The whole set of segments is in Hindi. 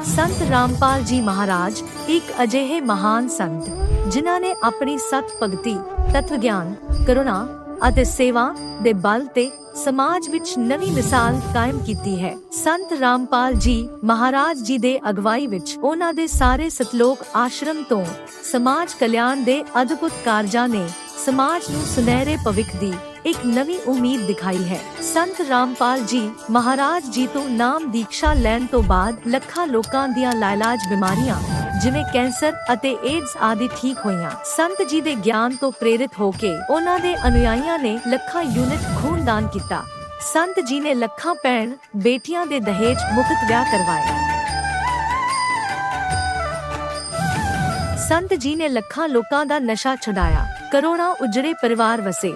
संत रामपाल जी महाराज एक अजिहे महान संत जिन्हां ने अपनी सत भगती तत्व ज्ञान करुणा ਅਤੇ सेवा ਦੇ बल ਤੇ समाज विच नवी मिसाल कायम कीती है। संत रामपाल जी महाराज जी दे अगवाई विच उन्हां दे सारे सतलोक आश्रम तो समाज कल्याण दे अद्भुत कारजां ने समाज नूं सुनहरे भविख दी एक नवी उम्मीद दिखाई है। संत रामपाल जी महाराज जी तो नाम दीक्षा लैण तो बाद ਲੱਖਾਂ लोकां दियां लाइलाज बीमारियां जिवें कैंसर ਅਤੇ एड्स आदि ठीक होईयां। संत जी दे ज्ञान तो प्रेरित होके उन्हां दे अनुयायियां ने ਲੱਖਾਂ यूनिट खून दान किया। संत जी ने ਲੱਖਾਂ भैण बेटियां दे दहेज मुफ्त विआह करवाए। संत जी ने ਲੱਖਾਂ लोकां दा नशा छुड़ाया, करोड़ां उजड़े परिवार वसे।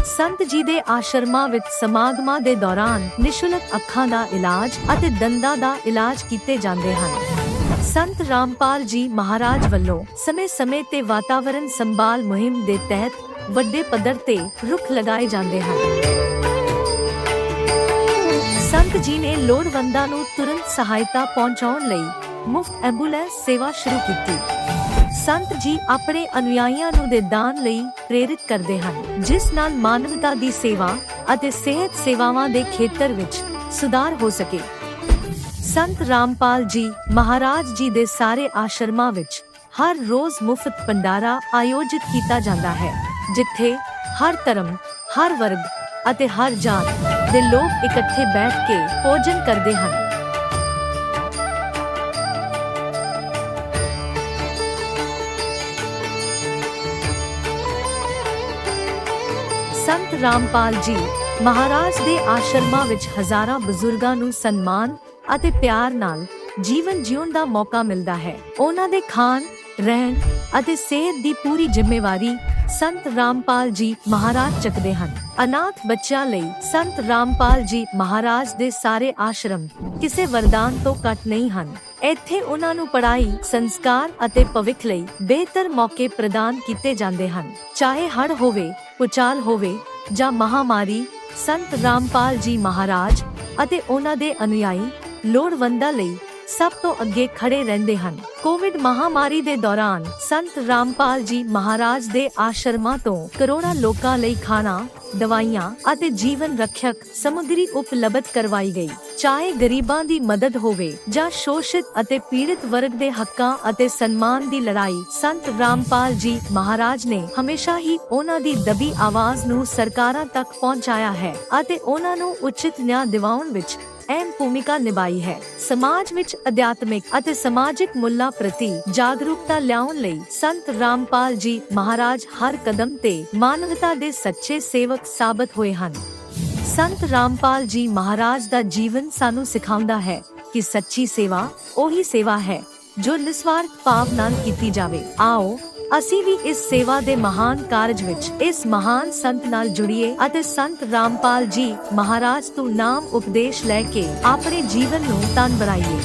संत जी दे आश्रमां विच समागमां दे दौरान निशुल्क अखां दा इलाज ਅਤੇ दंदां दा इलाज कीते जांदे हन। संत रामपाल जी महाराज ਵੱਲੋਂ ਸਮੇਂ-ਸਮੇਂ ਤੇ ਵਾਤਾਵਰਣ ਸੰਭਾਲ ਮੁਹਿੰਮ ਦੇ ਤਹਿਤ ਵੱਡੇ ਪੱਧਰ ਤੇ ਰੁੱਖ ਲਗਾਏ ਜਾਂਦੇ ਹਨ। ਸੰਤ ਜੀ ਨੇ ਲੋੜਵੰਦਾਂ ਨੂੰ ਤੁਰੰਤ ਸਹਾਇਤਾ ਪਹੁੰਚਾਉਣ ਲਈ ਮੁਫਤ ਐਂਬੂਲੈਂਸ ਸੇਵਾ ਸ਼ੁਰੂ ਕੀਤੀ। संत जी अपने अनुयायियों ਨੂੰ ਦੇ ਦਾਨ ਲਈ ਪ੍ਰੇਰਿਤ ਕਰਦੇ ਹਨ, ਜਿਸ ਨਾਲ ਮਾਨਵਤਾ ਦੀ ਸੇਵਾ ਅਤੇ ਸਿਹਤ ਸੇਵਾਵਾਂ ਦੇ ਖੇਤਰ ਵਿੱਚ ਸੁਧਾਰ ਹੋ ਸਕੇ। संत रामपाल जी महाराज जी दे सारे आश्रमां विच हर रोज मुफ्त भंडारा आयोजित किया जाता है, जिथे हर धर्म, हर वर्ग ਅਤੇ हर जात दे लोग इकट्ठे बैठ के भोजन करते हैं। संत रामपाल जी महाराज दे आश्रमां विच हजारां बजुर्गां नूं सन्मान ਅਤੇ ਪਿਆਰ ਨਾਲ ਜੀਵਨ ਜਿਉਣ ਦਾ ਮੌਕਾ ਮਿਲਦਾ ਹੈ। ਉਹਨਾਂ ਦੇ ਖਾਣ, ਰਹਿਣ ਅਤੇ ਸਿਹਤ ਦੀ ਪੂਰੀ ਜ਼ਿੰਮੇਵਾਰੀ ਸੰਤ ਰਾਮਪਾਲ ਜੀ ਮਹਾਰਾਜ ਚੱਕਦੇ ਹਨ। ਅਨਾਥ ਬੱਚਿਆਂ ਲਈ ਸੰਤ ਰਾਮਪਾਲ ਜੀ ਮਹਾਰਾਜ ਦੇ ਸਾਰੇ ਆਸ਼ਰਮ ਕਿਸੇ ਵਰਦਾਨ ਤੋਂ ਘੱਟ ਨਹੀਂ ਹਨ। ਇੱਥੇ ਉਹਨਾਂ ਨੂੰ ਪੜ੍ਹਾਈ, ਸੰਸਕਾਰ ਅਤੇ ਭਵਿੱਖ ਲਈ ਬਿਹਤਰ ਮੌਕੇ ਪ੍ਰਦਾਨ ਕੀਤੇ ਜਾਂਦੇ ਹਨ। ਚਾਹੇ ਹੜ੍ਹ ਹੋਵੇ, ਭੂਚਾਲ ਹੋਵੇ ਜਾਂ ਮਹਾਮਾਰੀ, ਸੰਤ ਰਾਮਪਾਲ ਜੀ ਮਹਾਰਾਜ ਅਤੇ ਉਹਨਾਂ ਦੇ ਅਨੁਯਾਈ ਲੋੜਵੰਦਾਂ ਲਈ ਸਭ ਤੋਂ ਅੱਗੇ ਖੜੇ ਰਹਿੰਦੇ ਹਨ। ਕੋਵਿਡ ਮਹਾਮਾਰੀ ਦੇ ਦੌਰਾਨ ਸੰਤ ਰਾਮਪਾਲ ਜੀ ਮਹਾਰਾਜ ਦੇ ਆਸ਼ਰਮਾਂ ਤੋਂ ਕਰੋੜਾਂ ਲੋਕਾਂ ਲਈ ਖਾਣਾ, ਦਵਾਈਆਂ ਅਤੇ ਜੀਵਨ ਰੱਖਿਅਕ ਸਮੱਗਰੀ ਉਪਲਬਧ ਕਰਵਾਈ ਗਈ। ਚਾਹੇ ਗਰੀਬਾਂ ਦੀ ਮਦਦ ਹੋਵੇ ਜਾਂ ਸ਼ੋਸ਼ਿਤ ਅਤੇ ਪੀੜਿਤ ਵਰਗ ਦੇ ਹੱਕਾਂ ਅਤੇ ਸਨਮਾਨ ਦੀ ਲੜਾਈ, ਸੰਤ ਰਾਮਪਾਲ ਜੀ ਮਹਾਰਾਜ ਨੇ ਹਮੇਸ਼ਾ ਹੀ ਉਹਨਾਂ ਦੀ ਦਬੀ ਆਵਾਜ਼ ਨੂੰ ਸਰਕਾਰਾਂ ਤੱਕ ਪਹੁੰਚਾਇਆ ਹੈ ਅਤੇ ਉਹਨਾਂ ਨੂੰ ਉਚਿਤ ਨਿਆਂ ਦਿਵਾਉਣ ਵਿੱਚ ਅਹਿਮ ਭੂਮਿਕਾ ਨਿਭਾਈ ਹੈ। ਸਮਾਜ ਵਿੱਚ ਅਧਿਆਤਮਿਕ ਅਤੇ ਸਮਾਜਿਕ ਮੁੱਲਾਂ ਪ੍ਰਤੀ ਜਾਗਰੂਕਤਾ ਲਿਆਉਣ ਲਈ ਸੰਤ ਰਾਮਪਾਲ ਜੀ ਮਹਾਰਾਜ ਹਰ ਕਦਮ ਤੇ ਮਾਨਵਤਾ ਦੇ ਸੱਚੇ ਸੇਵਕ ਸਾਬਤ ਹੋਏ ਹਨ। ਸੰਤ ਰਾਮਪਾਲ ਜੀ ਮਹਾਰਾਜ ਦਾ ਜੀਵਨ ਸਾਨੂੰ ਸਿਖਾਉਂਦਾ ਹੈ ਕਿ ਸੱਚੀ ਸੇਵਾ ਉਹੀ ਸੇਵਾ ਹੈ ਜੋ ਨਿਸਵਾਰਥ ਭਾਵ ਨਾਲ ਕੀਤੀ ਜਾਵੇ। ਆਓ ਅਸੀਂ ਵੀ ਇਸ ਸੇਵਾ ਦੇ ਮਹਾਨ ਕਾਰਜ ਵਿੱਚ ਇਸ ਮਹਾਨ ਸੰਤ ਨਾਲ ਜੁੜੀਏ ਅਤੇ ਸੰਤ ਰਾਮਪਾਲ ਜੀ ਮਹਾਰਾਜ ਤੋਂ ਨਾਮ ਉਪਦੇਸ਼ ਲੈ ਕੇ ਆਪਣੇ ਜੀਵਨ ਨੂੰ ਧਨ ਬਣਾਈਏ।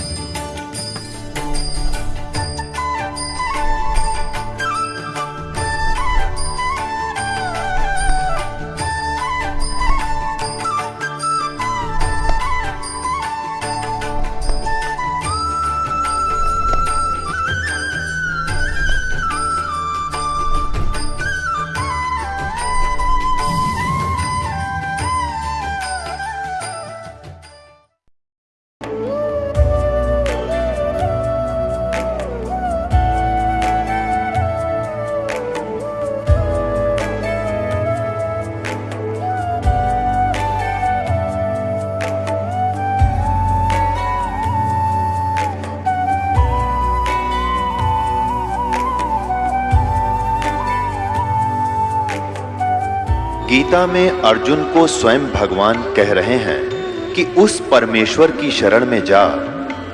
गीता में अर्जुन को स्वयं भगवान कह रहे हैं कि उस परमेश्वर की शरण में जा,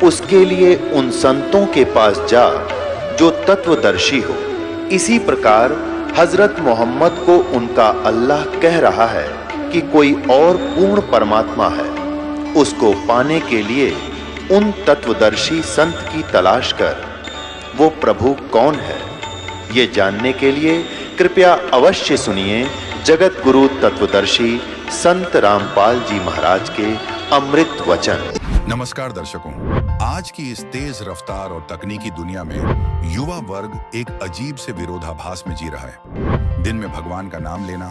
उसके लिए उन संतों के पास जा जो तत्वदर्शी हो। इसी प्रकार हजरत मोहम्मद को उनका अल्लाह कह रहा है कि कोई और पूर्ण परमात्मा है, उसको पाने के लिए उन तत्वदर्शी संत की तलाश कर। वो प्रभु कौन है, ये जानने के लिए कृपया अवश्य सुनिए जगत गुरु तत्वदर्शी संत रामपाल जी महाराज के अमृत वचन। नमस्कार दर्शकों, आज की इस तेज रफ्तार और तकनीकी दुनिया में युवा वर्ग एक अजीब से विरोधाभास में जी रहा है। दिन में भगवान का नाम लेना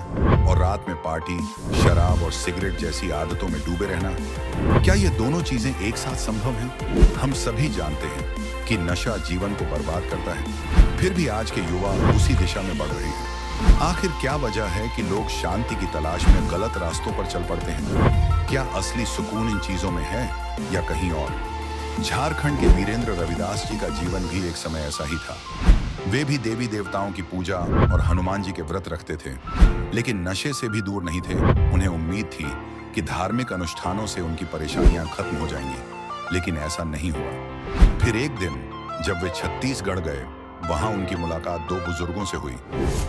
और रात में पार्टी, शराब और सिगरेट जैसी आदतों में डूबे रहना, क्या ये दोनों चीजें एक साथ संभव हैं? हम सभी जानते हैं कि नशा जीवन को बर्बाद करता है, फिर भी आज के युवा उसी दिशा में बढ़ रहे हैं। आखिर क्या वजह है कि लोग शांति की तलाश में गलत रास्तों पर चल पड़ते हैं? क्या असली सुकून इन चीजों में है या कहीं और? झारखंड के वीरेंद्र रविदास जी का जीवन भी एक समय ऐसा ही था। वे भी देवी देवताओं की पूजा और हनुमान जी के व्रत रखते थे, लेकिन नशे से भी दूर नहीं थे। उन्हें उम्मीद थी कि धार्मिक अनुष्ठानों से उनकी परेशानियां खत्म हो जाएंगी, लेकिन ऐसा नहीं हुआ। फिर एक दिन जब वे छत्तीसगढ़ गए, वहां उनकी मुलाकात दो बुजुर्गों से हुई,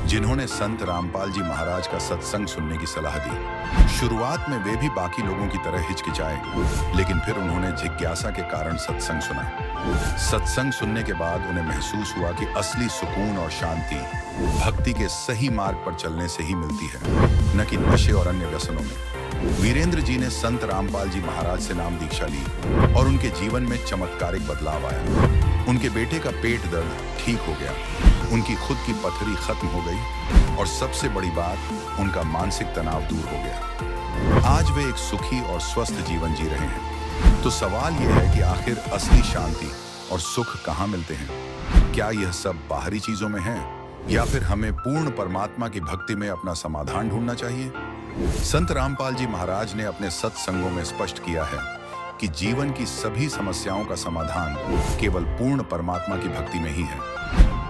जिन्होंने संत रामपाल जी महाराज का सत्संग सुनने की सलाह दी। शुरुआत में वे भी बाकी लोगों की तरह हिचकिचाए, लेकिन फिर उन्होंने जिज्ञासा के कारण सत्संग सुना। सत्संग सुनने के बाद उन्हें महसूस हुआ कि असली सुकून और शांति भक्ति के सही मार्ग पर चलने से ही मिलती है, न कि नशे और अन्य व्यसनों में। वीरेंद्र जी ने संत रामपाल जी महाराज से नाम दीक्षा ली और उनके जीवन में चमत्कारिक बदलाव आया। उनके बेटे का पेट दर्द ठीक हो गया, उनकी खुद की पथरी खत्म हो गई और सबसे बड़ी बात, उनका मानसिक तनाव दूर हो गया। आज वे एक सुखी और स्वस्थ जीवन जी रहे हैं। तो सवाल यह है कि आखिर असली शांति और सुख कहाँ मिलते हैं? क्या यह सब बाहरी चीजों में है या फिर हमें पूर्ण परमात्मा की भक्ति में अपना समाधान ढूंढना चाहिए? संत रामपाल जी महाराज ने अपने सत्संगों में स्पष्ट किया है कि जीवन की सभी समस्याओं का समाधान केवल पूर्ण परमात्मा की भक्ति में ही है।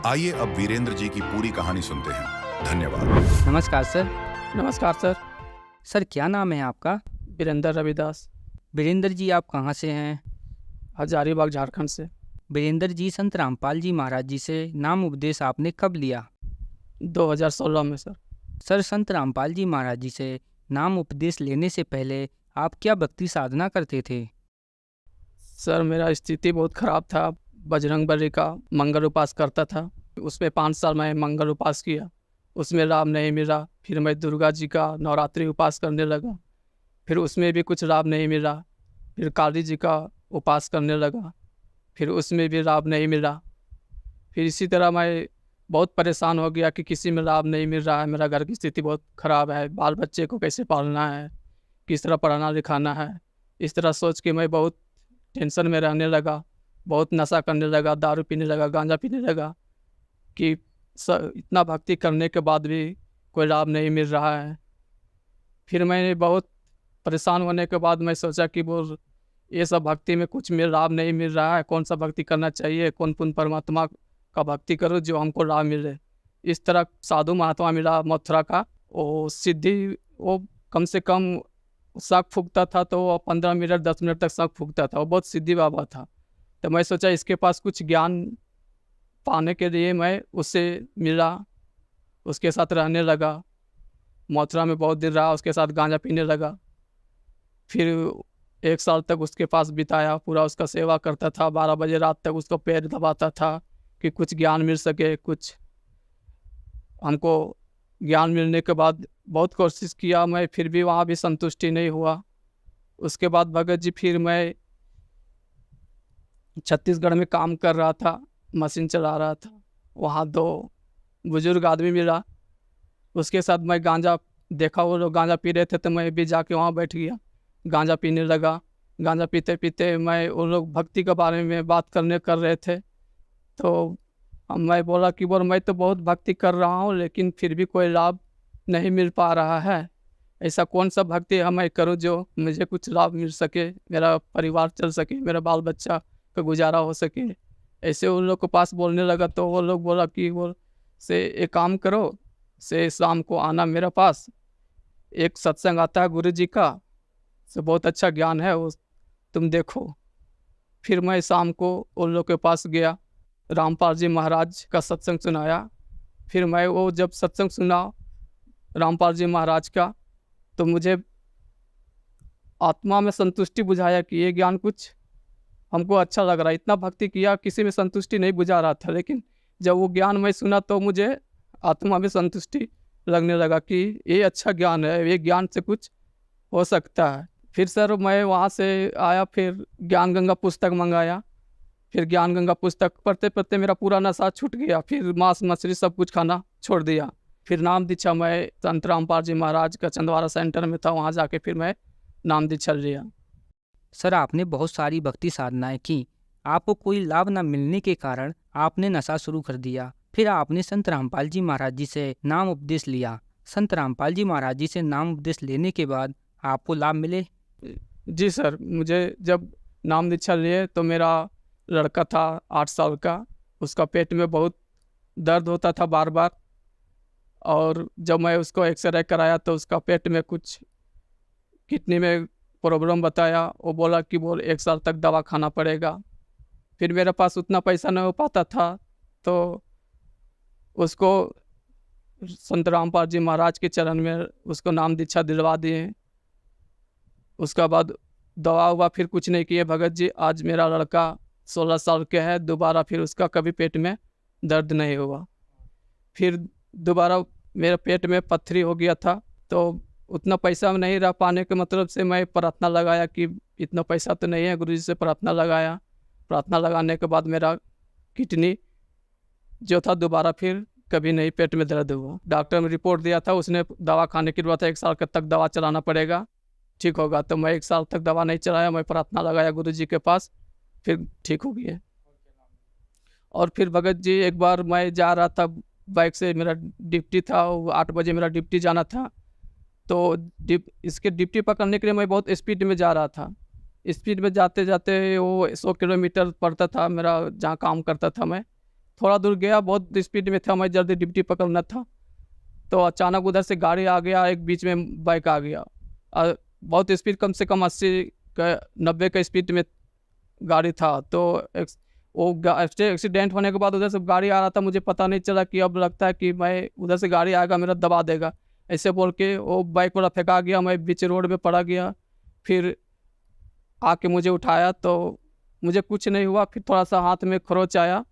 आइए अब वीरेंद्र जी की पूरी कहानी सुनते हैं। धन्यवाद। नमस्कार सर। नमस्कार सर। सर क्या नाम है आपका? वीरेंद्र रविदास। वीरेंद्र जी आप कहाँ से हैं? हजारीबाग झारखंड से। वीरेंद्र जी, संत रामपाल जी महाराज जी से नाम उपदेश आपने कब लिया? 2016 में सर। सर, संत रामपाल जी महाराज जी से नाम उपदेश लेने से पहले आप क्या भक्ति साधना करते थे? सर मेरा स्थिति बहुत ख़राब था। बजरंगबली का मंगल उपास करता था। उसमें 5 साल मैं मंगल उपास किया, उसमें लाभ नहीं मिला। फिर मैं दुर्गा जी का नवरात्रि उपास करने लगा, फिर उसमें भी कुछ लाभ नहीं मिला। फिर काली जी का उपास करने लगा, फिर उसमें भी लाभ नहीं मिला। फिर इसी तरह मैं बहुत परेशान हो गया कि किसी में लाभ नहीं मिल रहा है। मेरा घर की स्थिति बहुत ख़राब है, बाल बच्चे को कैसे पालना है, किस तरह पढ़ाना लिखाना है। इस तरह सोच के मैं बहुत टेंशन में रहने लगा, बहुत नशा करने लगा, दारू पीने लगा, गांजा पीने लगा कि इतना भक्ति करने के बाद भी कोई लाभ नहीं मिल रहा है। फिर मैंने बहुत परेशान होने के बाद मैं सोचा कि वो ये सब भक्ति में कुछ में लाभ नहीं मिल रहा है, कौन सा भक्ति करना चाहिए, कौन परमात्मा का भक्ति करो जो हमको लाभ मिले। इस तरह साधु महात्मा मिला मथुरा का, वो सिद्धि, वो कम से कम शंख फूंकता था तो वो 15 मिनट 10 मिनट तक शंख फूंकता था। वो बहुत सिद्धि बाबा था। तो मैं सोचा इसके पास कुछ ज्ञान पाने के लिए मैं उससे मिला, उसके साथ रहने लगा। मथुरा में बहुत दिन रहा, उसके साथ गांजा पीने लगा। फिर 1 साल तक उसके पास बिताया, पूरा उसका सेवा करता था। 12 बजे रात तक उसको पैर दबाता था कि कुछ ज्ञान मिल सके। कुछ हमको ज्ञान मिलने के बाद बहुत कोशिश किया मैं, फिर भी वहाँ भी संतुष्टि नहीं हुआ। उसके बाद भगत जी, फिर मैं छत्तीसगढ़ में काम कर रहा था, मशीन चला रहा था। वहाँ 2 बुजुर्ग आदमी मिला, उसके साथ मैं गांजा देखा, वो लोग गांजा पी रहे थे तो मैं भी जाके वहाँ बैठ गया, गांजा पीने लगा। गांजा पीते पीते मैं, उन लोग भक्ति के बारे में बात कर रहे थे। तो मैं बोला कि मैं तो बहुत भक्ति कर रहा हूँ लेकिन फिर भी कोई लाभ नहीं मिल पा रहा है। ऐसा कौन सा भक्ति है मैं करूँ जो मुझे कुछ लाभ मिल सके, मेरा परिवार चल सके, मेरा बाल बच्चा का गुजारा हो सके। ऐसे उन लोग के पास बोलने लगा तो वो लोग बोला कि वो से एक काम करो, से शाम को आना मेरे पास, एक सत्संग आता है गुरु जी का, से बहुत अच्छा ज्ञान है वो, तुम देखो। फिर मैं शाम को उन लोग के पास गया, रामपाल जी महाराज का सत्संग सुनाया। फिर मैं वो जब सत्संग सुना रामपाल जी महाराज का, तो मुझे आत्मा में संतुष्टि बुझाया कि ये ज्ञान कुछ हमको अच्छा लग रहा है। इतना भक्ति किया, किसी में संतुष्टि नहीं बुझा रहा था, लेकिन जब वो ज्ञान मैं सुना तो मुझे आत्मा में संतुष्टि लगने लगा कि ये अच्छा ज्ञान है, ये ज्ञान से कुछ हो सकता है। फिर सर मैं वहाँ से आया, फिर ज्ञान गंगा पुस्तक मंगाया, फिर ज्ञान गंगा पुस्तक पढ़ते पढ़ते मेरा पूरा नशा छूट गया। फिर मांस मछली सब कुछ खाना छोड़ दिया। फिर नाम दीक्षा मैं संत रामपाल जी महाराज का चंदवारा सेंटर में था, वहाँ जाके फिर मैं नाम दीक्षा लिया। सर, आपने बहुत सारी भक्ति साधनाएं की, आपको कोई लाभ न मिलने के कारण आपने नशा शुरू कर दिया। फिर आपने संत रामपाल जी महाराज जी से नाम उपदेश लिया। संत रामपाल जी महाराज जी से नाम उपदेश लेने के बाद आपको लाभ मिले? जी सर, मुझे जब नाम दीक्षा लिए तो मेरा लड़का था 8 साल का, उसका पेट में बहुत दर्द होता था बार बार। और जब मैं उसको एक्सरे कराया तो उसका पेट में कुछ किडनी में प्रॉब्लम बताया। वो बोला कि 1 साल तक दवा खाना पड़ेगा। फिर मेरे पास उतना पैसा नहीं हो पाता था, तो उसको संत रामपाल जी महाराज के चरण में उसको नाम दीक्षा दिलवा दिए। उसका बाद दवा हुआ, फिर कुछ नहीं किए भगत जी। आज मेरा लड़का 16 साल के है, दोबारा फिर उसका कभी पेट में दर्द नहीं हुआ। फिर दोबारा मेरे पेट में पत्थरी हो गया था, तो उतना पैसा नहीं रह पाने के मतलब से मैं प्रार्थना लगाया कि इतना पैसा तो नहीं है, गुरुजी से प्रार्थना लगाया। प्रार्थना लगाने के बाद मेरा किडनी जो था दोबारा फिर कभी नहीं पेट में दर्द हुआ। डॉक्टर में रिपोर्ट दिया था, उसने दवा खाने की जरूरत है, 1 साल तक दवा चलाना पड़ेगा, ठीक होगा। तो मैं 1 साल तक दवा नहीं चलाया, मैं प्रार्थना लगाया गुरुजी के पास, फिर ठीक हो गया। और फिर भगत जी एक बार मैं जा रहा था बाइक से, मेरा ड्यूटी था, 8 बजे मेरा ड्यूटी जाना था। तो इसके ड्यूटी पकड़ने के लिए मैं बहुत स्पीड में जा रहा था। स्पीड में जाते जाते वो 100 किलोमीटर पड़ता था मेरा, जहाँ काम करता था मैं। थोड़ा दूर गया, बहुत स्पीड में था मैं, जल्दी ड्यूटी पकड़ना था। तो अचानक उधर से गाड़ी आ गया, एक बीच में बाइक आ गया। बहुत स्पीड, कम से कम 80 का 90 का स्पीड में गाड़ी था। तो वो एक्सीडेंट होने के बाद उधर से गाड़ी आ रहा था, मुझे पता नहीं चला कि अब लगता है कि मैं उधर से गाड़ी आएगा मेरा दबा देगा, ऐसे बोल के वो बाइक वाला फेंका गया। मैं बीच रोड में पड़ा गया। फिर आके मुझे उठाया तो मुझे कुछ नहीं हुआ। फिर थोड़ा सा हाथ में खरोच आया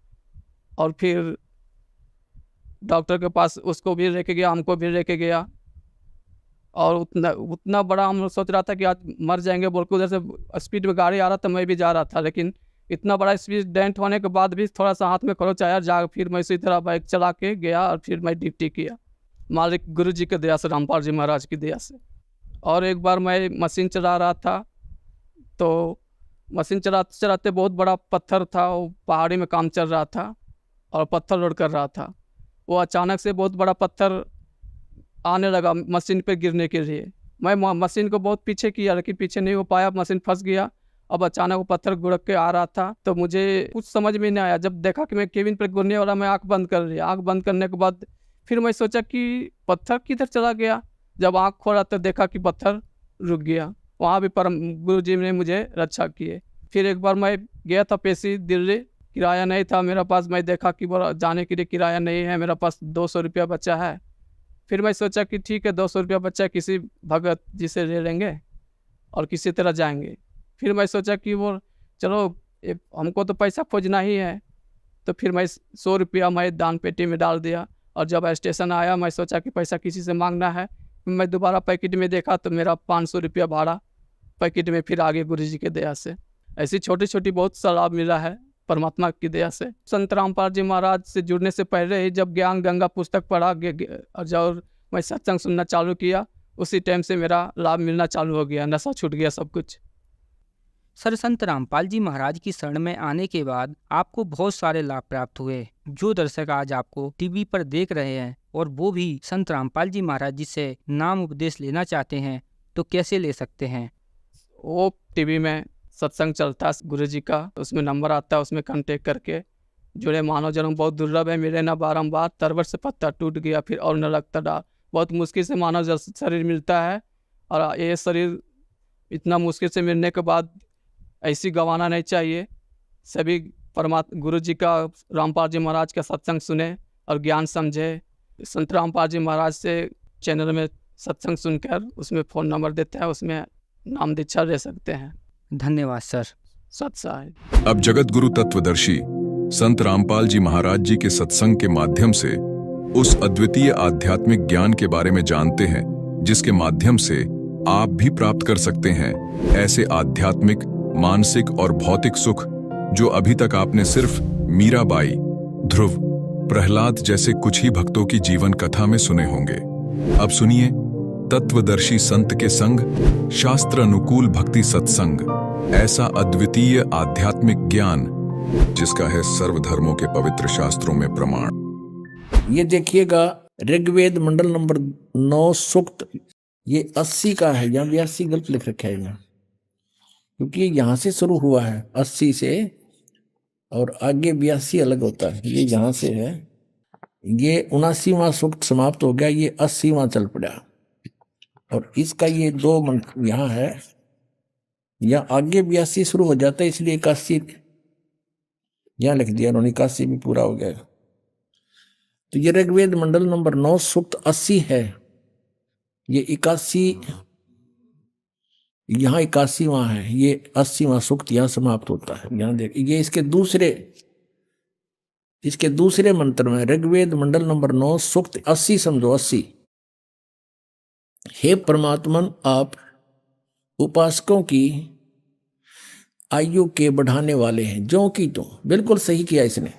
और फिर डॉक्टर के पास उसको भी लेके गया, हमको भी लेके गया। और उतना बड़ा हम सोच रहा था कि आज मर जाएंगे बोल के, उधर से स्पीड में गाड़ी आ रहा था, मैं भी जा रहा था। लेकिन इतना बड़ा स्पीड डेंट होने के बाद भी थोड़ा सा हाथ में खरोच आया, जा फिर मैं इसी तरह बाइक चला के गया और फिर मैं ड्यूटी किया, मालिक गुरु जी के दया से, रामपाल जी महाराज की दया से। और एक बार मैं मशीन चला रहा था, तो मशीन चलाते चलाते बहुत बड़ा पत्थर था, वो पहाड़ी में काम चल रहा था और पत्थर लोड कर रहा था। वो अचानक से बहुत बड़ा पत्थर आने लगा मशीन पे गिरने के लिए। मैं मशीन को बहुत पीछे किया, लेकिन पीछे नहीं हो पाया, मशीन फंस गया। अब अचानक वो पत्थर गुड़क के आ रहा था, तो मुझे कुछ समझ में नहीं आया। जब देखा कि मैं केबिन पर गिरने वाला, मैं आँख बंद कर लिया। आँख बंद करने के बाद फिर मैं सोचा कि पत्थर किधर चला गया। जब आँख खोला तो देखा कि पत्थर रुक गया। वहाँ भी परम गुरु जी ने मुझे रक्षा किए। फिर एक बार मैं गया था पेशी दिल्ली, किराया नहीं था मेरा पास। मैं देखा कि बोला जाने के लिए किराया नहीं है मेरा पास, 200 रुपया बचा है। फिर मैं सोचा कि ठीक है, 200 रुपया बच्चा किसी भगत जी से ले लेंगे और किसी तरह जाएंगे। फिर मैं सोचा कि वो चलो हमको तो पैसा खोजना ही है, तो फिर मैं 100 रुपया मैं दान पेटी में डाल दिया। और जब स्टेशन आया, मैं सोचा कि पैसा किसी से मांगना है। मैं दोबारा पैकेट में देखा तो मेरा 500 रुपया भाड़ा पैकेट में फिर आगे गुरु जी के दया से। ऐसी छोटी छोटी बहुत सा लाभ मिला है परमात्मा की दया से। संत रामपाल जी महाराज से जुड़ने से पहले ही जब ज्ञान गंगा पुस्तक पढ़ा और जब मैं सत्संग सुनना चालू किया, उसी टाइम से मेरा लाभ मिलना चालू हो गया, नशा छूट गया सब कुछ। सर, संत रामपाल जी महाराज की शरण में आने के बाद आपको बहुत सारे लाभ प्राप्त हुए। जो दर्शक आज आपको टीवी पर देख रहे हैं और वो भी संत रामपाल जी महाराज जी से नाम उपदेश लेना चाहते हैं, तो कैसे ले सकते हैं? वो टीवी में सत्संग चलता है गुरु जी का, उसमें नंबर आता है, उसमें कांटेक्ट करके जुड़े। मानव जन्म बहुत दुर्लभ है, मिले ना बारंबार, तरवर से पत्ता टूट गया फिर और न लगता डाल। बहुत मुश्किल से मानव शरीर मिलता है, और ये शरीर इतना मुश्किल से मिलने के बाद ऐसी गंवाना नहीं चाहिए। सभी परमात्मा गुरु जी का, रामपाल जी महाराज का सत्संग सुने और ज्ञान समझे। संत रामपाल जी महाराज से चैनल में सत्संग सुनकर उसमें फ़ोन नंबर देते हैं, उसमें नाम दीक्षा ले सकते हैं। धन्यवाद सर। सत्साय। अब जगत गुरु तत्वदर्शी संत रामपाल जी महाराज जी के सत्संग के माध्यम से उस अद्वितीय आध्यात्मिक ज्ञान के बारे में जानते हैं, जिसके माध्यम से आप भी प्राप्त कर सकते हैं ऐसे आध्यात्मिक, मानसिक और भौतिक सुख जो अभी तक आपने सिर्फ मीराबाई, ध्रुव, प्रहलाद जैसे कुछ ही भक्तों की जीवन कथा में सुने होंगे। अब सुनिए तत्वदर्शी संत के संग शास्त्र अनुकूल भक्ति सत्संग, ऐसा अद्वितीय आध्यात्मिक ज्ञान जिसका है सर्वधर्मों के पवित्र शास्त्रों में प्रमाण। ये देखिएगा ऋग्वेद मंडल नंबर 9 सूक्त, ये 80 का है, यहाँ 82 गलत लिख रखा है यहाँ, क्योंकि ये यहाँ से शुरू हुआ है 80 से और आगे 82 अलग होता है। ये यहाँ से है, ये 79वां सूक्त समाप्त हो गया, ये 80वां चल पड़ा और इसका ये 2 मंत्र यहाँ है, यहाँ आगे 82 शुरू हो जाता है, इसलिए 81 यहाँ लिख दिया उन्होंने, 81 भी पूरा हो गया। तो ये ऋग्वेद मंडल नंबर 9 सूक्त 80 है, ये 81 यहाँ 81वां है, ये 80वां सूक्त यहाँ समाप्त होता है। यहाँ देख, ये इसके दूसरे मंत्र में ऋग्वेद मंडल नंबर 9 सूक्त 80 समझो 80। हे परमात्मन, आप उपासकों की आयु के बढ़ाने वाले हैं, जो कि तो बिल्कुल सही किया इसने।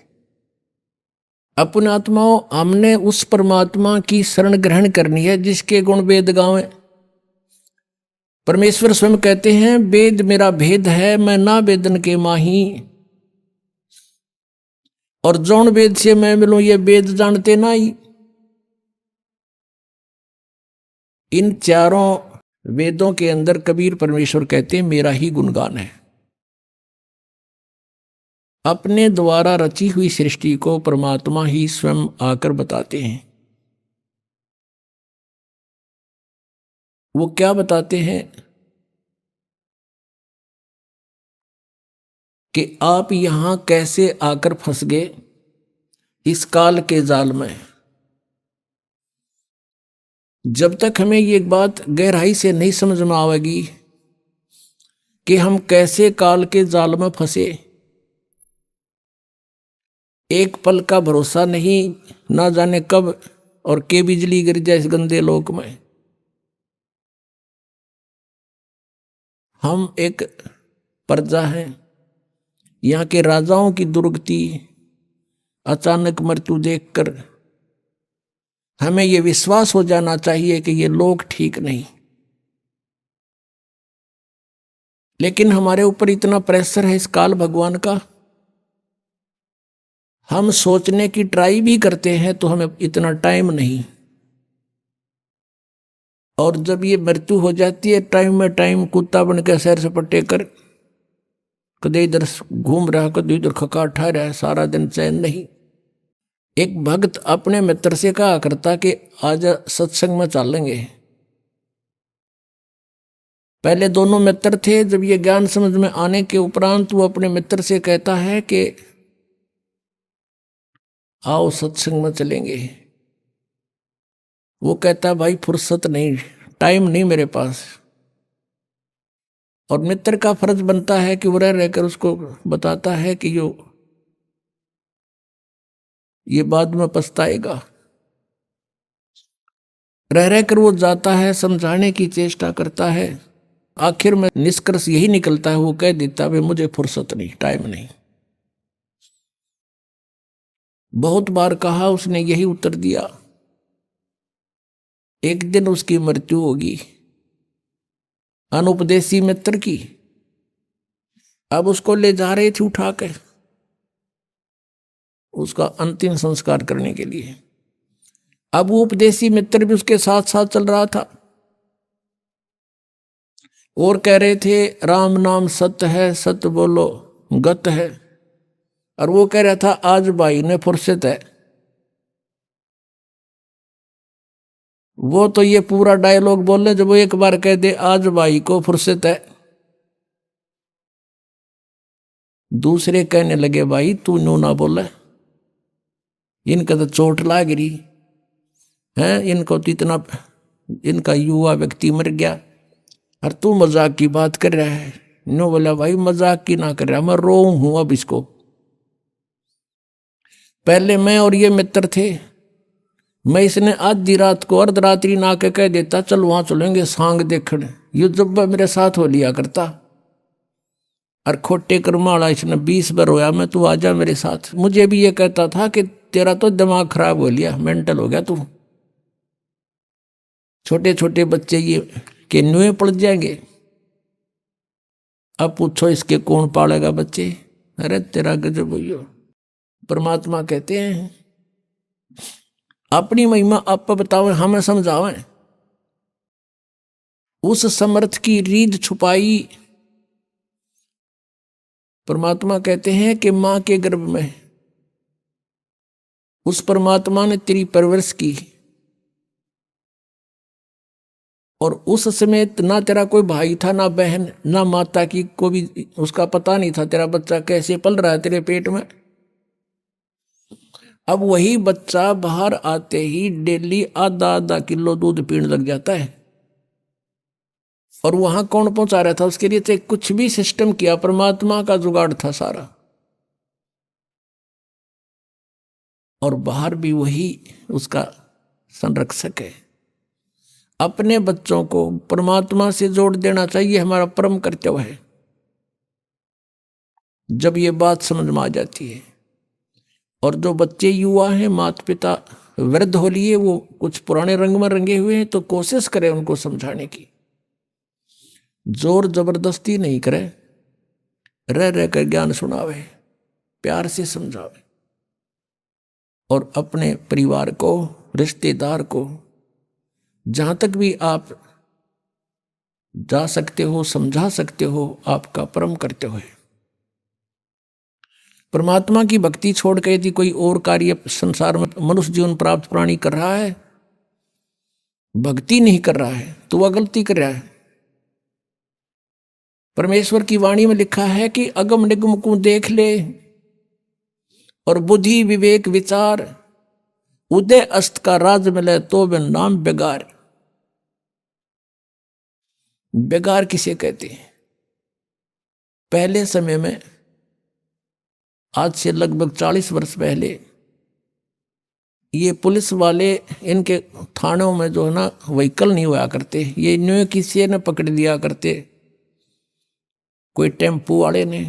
अपने आत्माओं, हमने उस परमात्मा की शरण ग्रहण करनी है जिसके गुण वेद गावें। परमेश्वर स्वयं कहते हैं, वेद मेरा भेद है, मैं ना वेदन के माही, और जौन वेद से मैं मिलूं ये वेद जानते ना ही। इन चारों वेदों के अंदर कबीर परमेश्वर कहते हैं मेरा ही गुणगान है। अपने द्वारा रची हुई सृष्टि को परमात्मा ही स्वयं आकर बताते हैं। वो क्या बताते हैं कि आप यहां कैसे आकर फंस गए इस काल के जाल में। जब तक हमें ये बात गहराई से नहीं समझ में आवेगी कि हम कैसे काल के जाल में फंसे, एक पल का भरोसा नहीं, ना जाने कब और के बिजली गिर जाए इस गंदे लोक में। हम एक प्रजा हैं, यहाँ के राजाओं की दुर्गति, अचानक मृत्यु देखकर हमें ये विश्वास हो जाना चाहिए कि ये लोग ठीक नहीं। लेकिन हमारे ऊपर इतना प्रेशर है इस काल भगवान का, हम सोचने की ट्राई भी करते हैं तो हमें इतना टाइम नहीं, और जब ये मृत्यु हो जाती है टाइम में टाइम कुत्ता बन के सैर सपाटे कर, कदे इधर घूम रहा कदे इधर खकाठा रहा है, सारा दिन चैन नहीं। एक भक्त अपने मित्र से कहा करता कि आज सत्संग में चलेंगे। पहले दोनों मित्र थे, जब ये ज्ञान समझ में आने के उपरांत वो अपने मित्र से कहता है कि आओ सत्संग में चलेंगे। वो कहता भाई फुर्सत नहीं, टाइम नहीं मेरे पास। और मित्र का फर्ज बनता है कि वो रह रहकर उसको बताता है कि ये बाद में पछताएगा। रह रहकर वो जाता है, समझाने की चेष्टा करता है, आखिर में निष्कर्ष यही निकलता है, वो कह देता भाई मुझे फुर्सत नहीं, टाइम नहीं। बहुत बार कहा, उसने यही उत्तर दिया। एक दिन उसकी मृत्यु होगी, अनुपदेशी मित्र की। अब उसको ले जा रहे थे उठा के उसका अंतिम संस्कार करने के लिए। अब वो उपदेशी मित्र भी उसके साथ साथ चल रहा था और कह रहे थे राम नाम सत्य है, सत्य बोलो गत है। और वो कह रहा था आज भाई ने फुर्सत है। वो तो ये पूरा डायलॉग बोले, जब वो एक बार कह दे आज भाई को फुर्सत है, दूसरे कहने लगे भाई तू नो ना बोले, इनका तो चोट लाग रही है, इनको तो इतना, इनका युवा व्यक्ति मर गया और तू मजाक की बात कर रहा है। नो बोला भाई मजाक की ना कर रहा, मैं रो हूं अब इसको। पहले मैं और ये मित्र थे, मैं इसने आधी रात को अर्धरात्रि ना के कह देता चल वहां चलेंगे सांग देखने, ये जब मेरे साथ हो लिया करता। और खोटे कर्माला इसने 20 बार रोया मैं, तू आजा मेरे साथ। मुझे भी ये कहता था कि तेरा तो दिमाग खराब हो लिया, मेंटल हो गया तू। छोटे छोटे बच्चे ये के नुए पड़ जाएंगे। अब पूछो इसके कौन पालेगा बच्चे? अरे तेरा गजब हो। परमात्मा कहते हैं अपनी महिमा आप बताओ, हमें समझावें। उस समर्थ की रीढ़ छुपाई। परमात्मा कहते हैं कि मां के गर्भ में उस परमात्मा ने तेरी परवरिश की, और उस समय ना तेरा कोई भाई था, ना बहन, ना माता की को भी उसका पता नहीं था तेरा बच्चा कैसे पल रहा है तेरे पेट में। अब वही बच्चा बाहर आते ही डेली आधा आधा किलो दूध पीने लग जाता है। और वहां कौन पहुंचा रहा था उसके लिए? तो कुछ भी सिस्टम किया, परमात्मा का जुगाड़ था सारा। और बाहर भी वही उसका संरक्षक है। अपने बच्चों को परमात्मा से जोड़ देना चाहिए, हमारा परम कर्तव्य है। जब ये बात समझ में आ जाती है, और जो बच्चे युवा हैं, माता पिता वृद्ध हो लिए, वो कुछ पुराने रंग में रंगे हुए हैं, तो कोशिश करें उनको समझाने की। जोर जबरदस्ती नहीं करे, रह रह कर ज्ञान सुनावे, प्यार से समझावे। और अपने परिवार को, रिश्तेदार को जहां तक भी आप जा सकते हो, समझा सकते हो, आपका परम कर्तव्य है। परमात्मा की भक्ति छोड़ के यदि कोई और कार्य संसार में मनुष्य जीवन प्राप्त प्राणी कर रहा है, भक्ति नहीं कर रहा है, तो वह गलती कर रहा है। परमेश्वर की वाणी में लिखा है कि अगम निगम को देख ले, और बुद्धि विवेक विचार, उदय अस्त का राज मिले तो बिन नाम बेगार। बेगार किसे कहते हैं? पहले समय में, आज से लगभग 40 वर्ष पहले, ये पुलिस वाले इनके थानों में जो है ना व्हीकल नहीं हुआ करते, ये न्यू किसी ने पकड़ लिया करते। कोई टेम्पू वाले ने,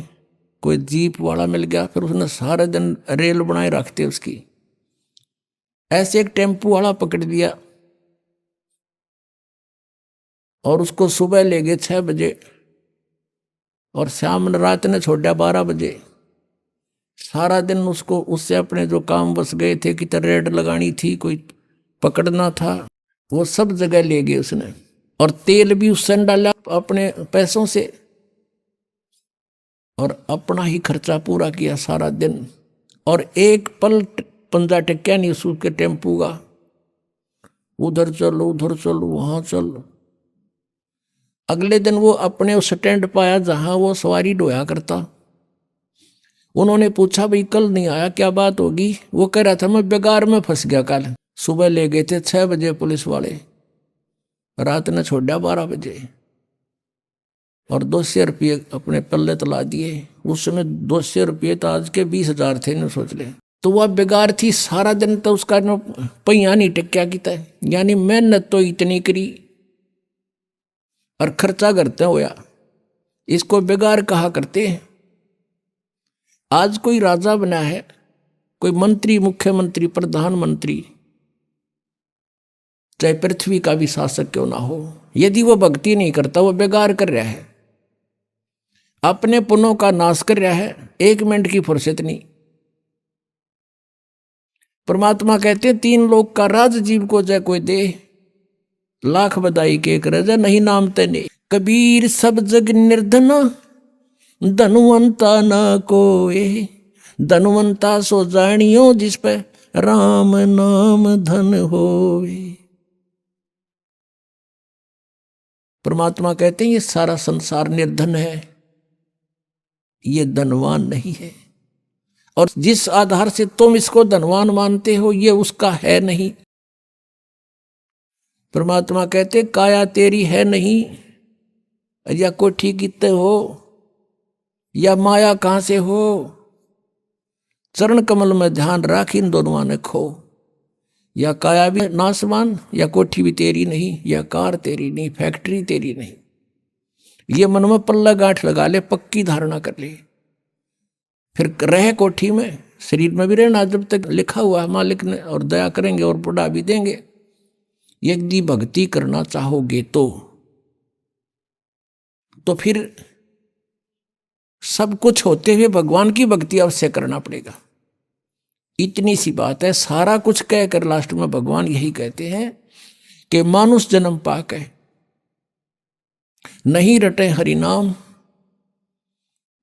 कोई जीप वाला मिल गया, फिर उसने सारे दिन रेल बनाए रखते उसकी। ऐसे एक टेम्पू वाला पकड़ लिया और उसको सुबह ले गए 6 बजे, और शाम रात ने छोड़ा 12 बजे। सारा दिन उसको उससे अपने जो काम बस गए थे, कि रेड लगानी थी, कोई पकड़ना था, वो सब जगह ले गए उसने। और तेल भी उससे डाला अपने पैसों से, और अपना ही खर्चा पूरा किया सारा दिन। और एक पल पंजा टेक्या नहीं उसके टेम्पू का। उधर चल, उधर चल, वहां चल। अगले दिन वो अपने उस स्टैंड पाया जहां वो सवारी ढोया करता। उन्होंने पूछा, भाई कल नहीं आया, क्या बात होगी? वो कह रहा था, मैं बेगार में फंस गया कल। सुबह ले गए थे 6 बजे पुलिस वाले, रात ने छोड़ा 12 बजे, और 200 रुपये अपने पल्ले तला दिए। उस समय 200 रुपये तो आज के 20,000 थे, न सोच ले। तो वह बेगार थी, सारा दिन तो उसका पहिया नहीं टिक्या किता, यानी मेहनत तो इतनी करी और खर्चा करते होया। इसको बेगार कहा करते हैं। आज कोई राजा बना है, कोई मंत्री, मुख्यमंत्री, प्रधानमंत्री, चाहे पृथ्वी का भी शासक क्यों ना हो, यदि वो भक्ति नहीं करता, वो बेगार कर रहा है, अपने पुण्यों का नाश कर रहा है, 1 मिनट की फुर्सत नहीं। परमात्मा कहते हैं 3 लोक का राज जीव को जय कोई दे, लाख बधाई के कर जय नहीं नाम तेने। कबीर सब जग निर्धना, धनवंता ना कोए, धनवंता सो जानियो जिस पे राम नाम धन होवे। परमात्मा कहते हैं ये सारा संसार निर्धन है, ये धनवान नहीं है। और जिस आधार से तुम इसको धनवान मानते हो, ये उसका है नहीं। परमात्मा कहते काया तेरी है नहीं, या कोठी कितने हो, या माया कहां से हो, चरण कमल में ध्यान राख, इन दोनों ने खो। या काया भी नासवान, या कोठी भी तेरी नहीं, या कार तेरी नहीं, फैक्ट्री तेरी नहीं। ये मन में पल्ला गांठ लगा ले, पक्की धारणा कर ले, फिर रह कोठी में, शरीर में भी रहना जब तक लिखा हुआ है मालिक ने, और दया करेंगे और बुढ़ा भी देंगे। यदि भक्ति करना चाहोगे तो फिर सब कुछ होते हुए भगवान की भक्ति अवश्य करना पड़ेगा। इतनी सी बात है। सारा कुछ कहकर लास्ट में भगवान यही कहते हैं कि मानुष जन्म पाके नहीं रटे हरि नाम,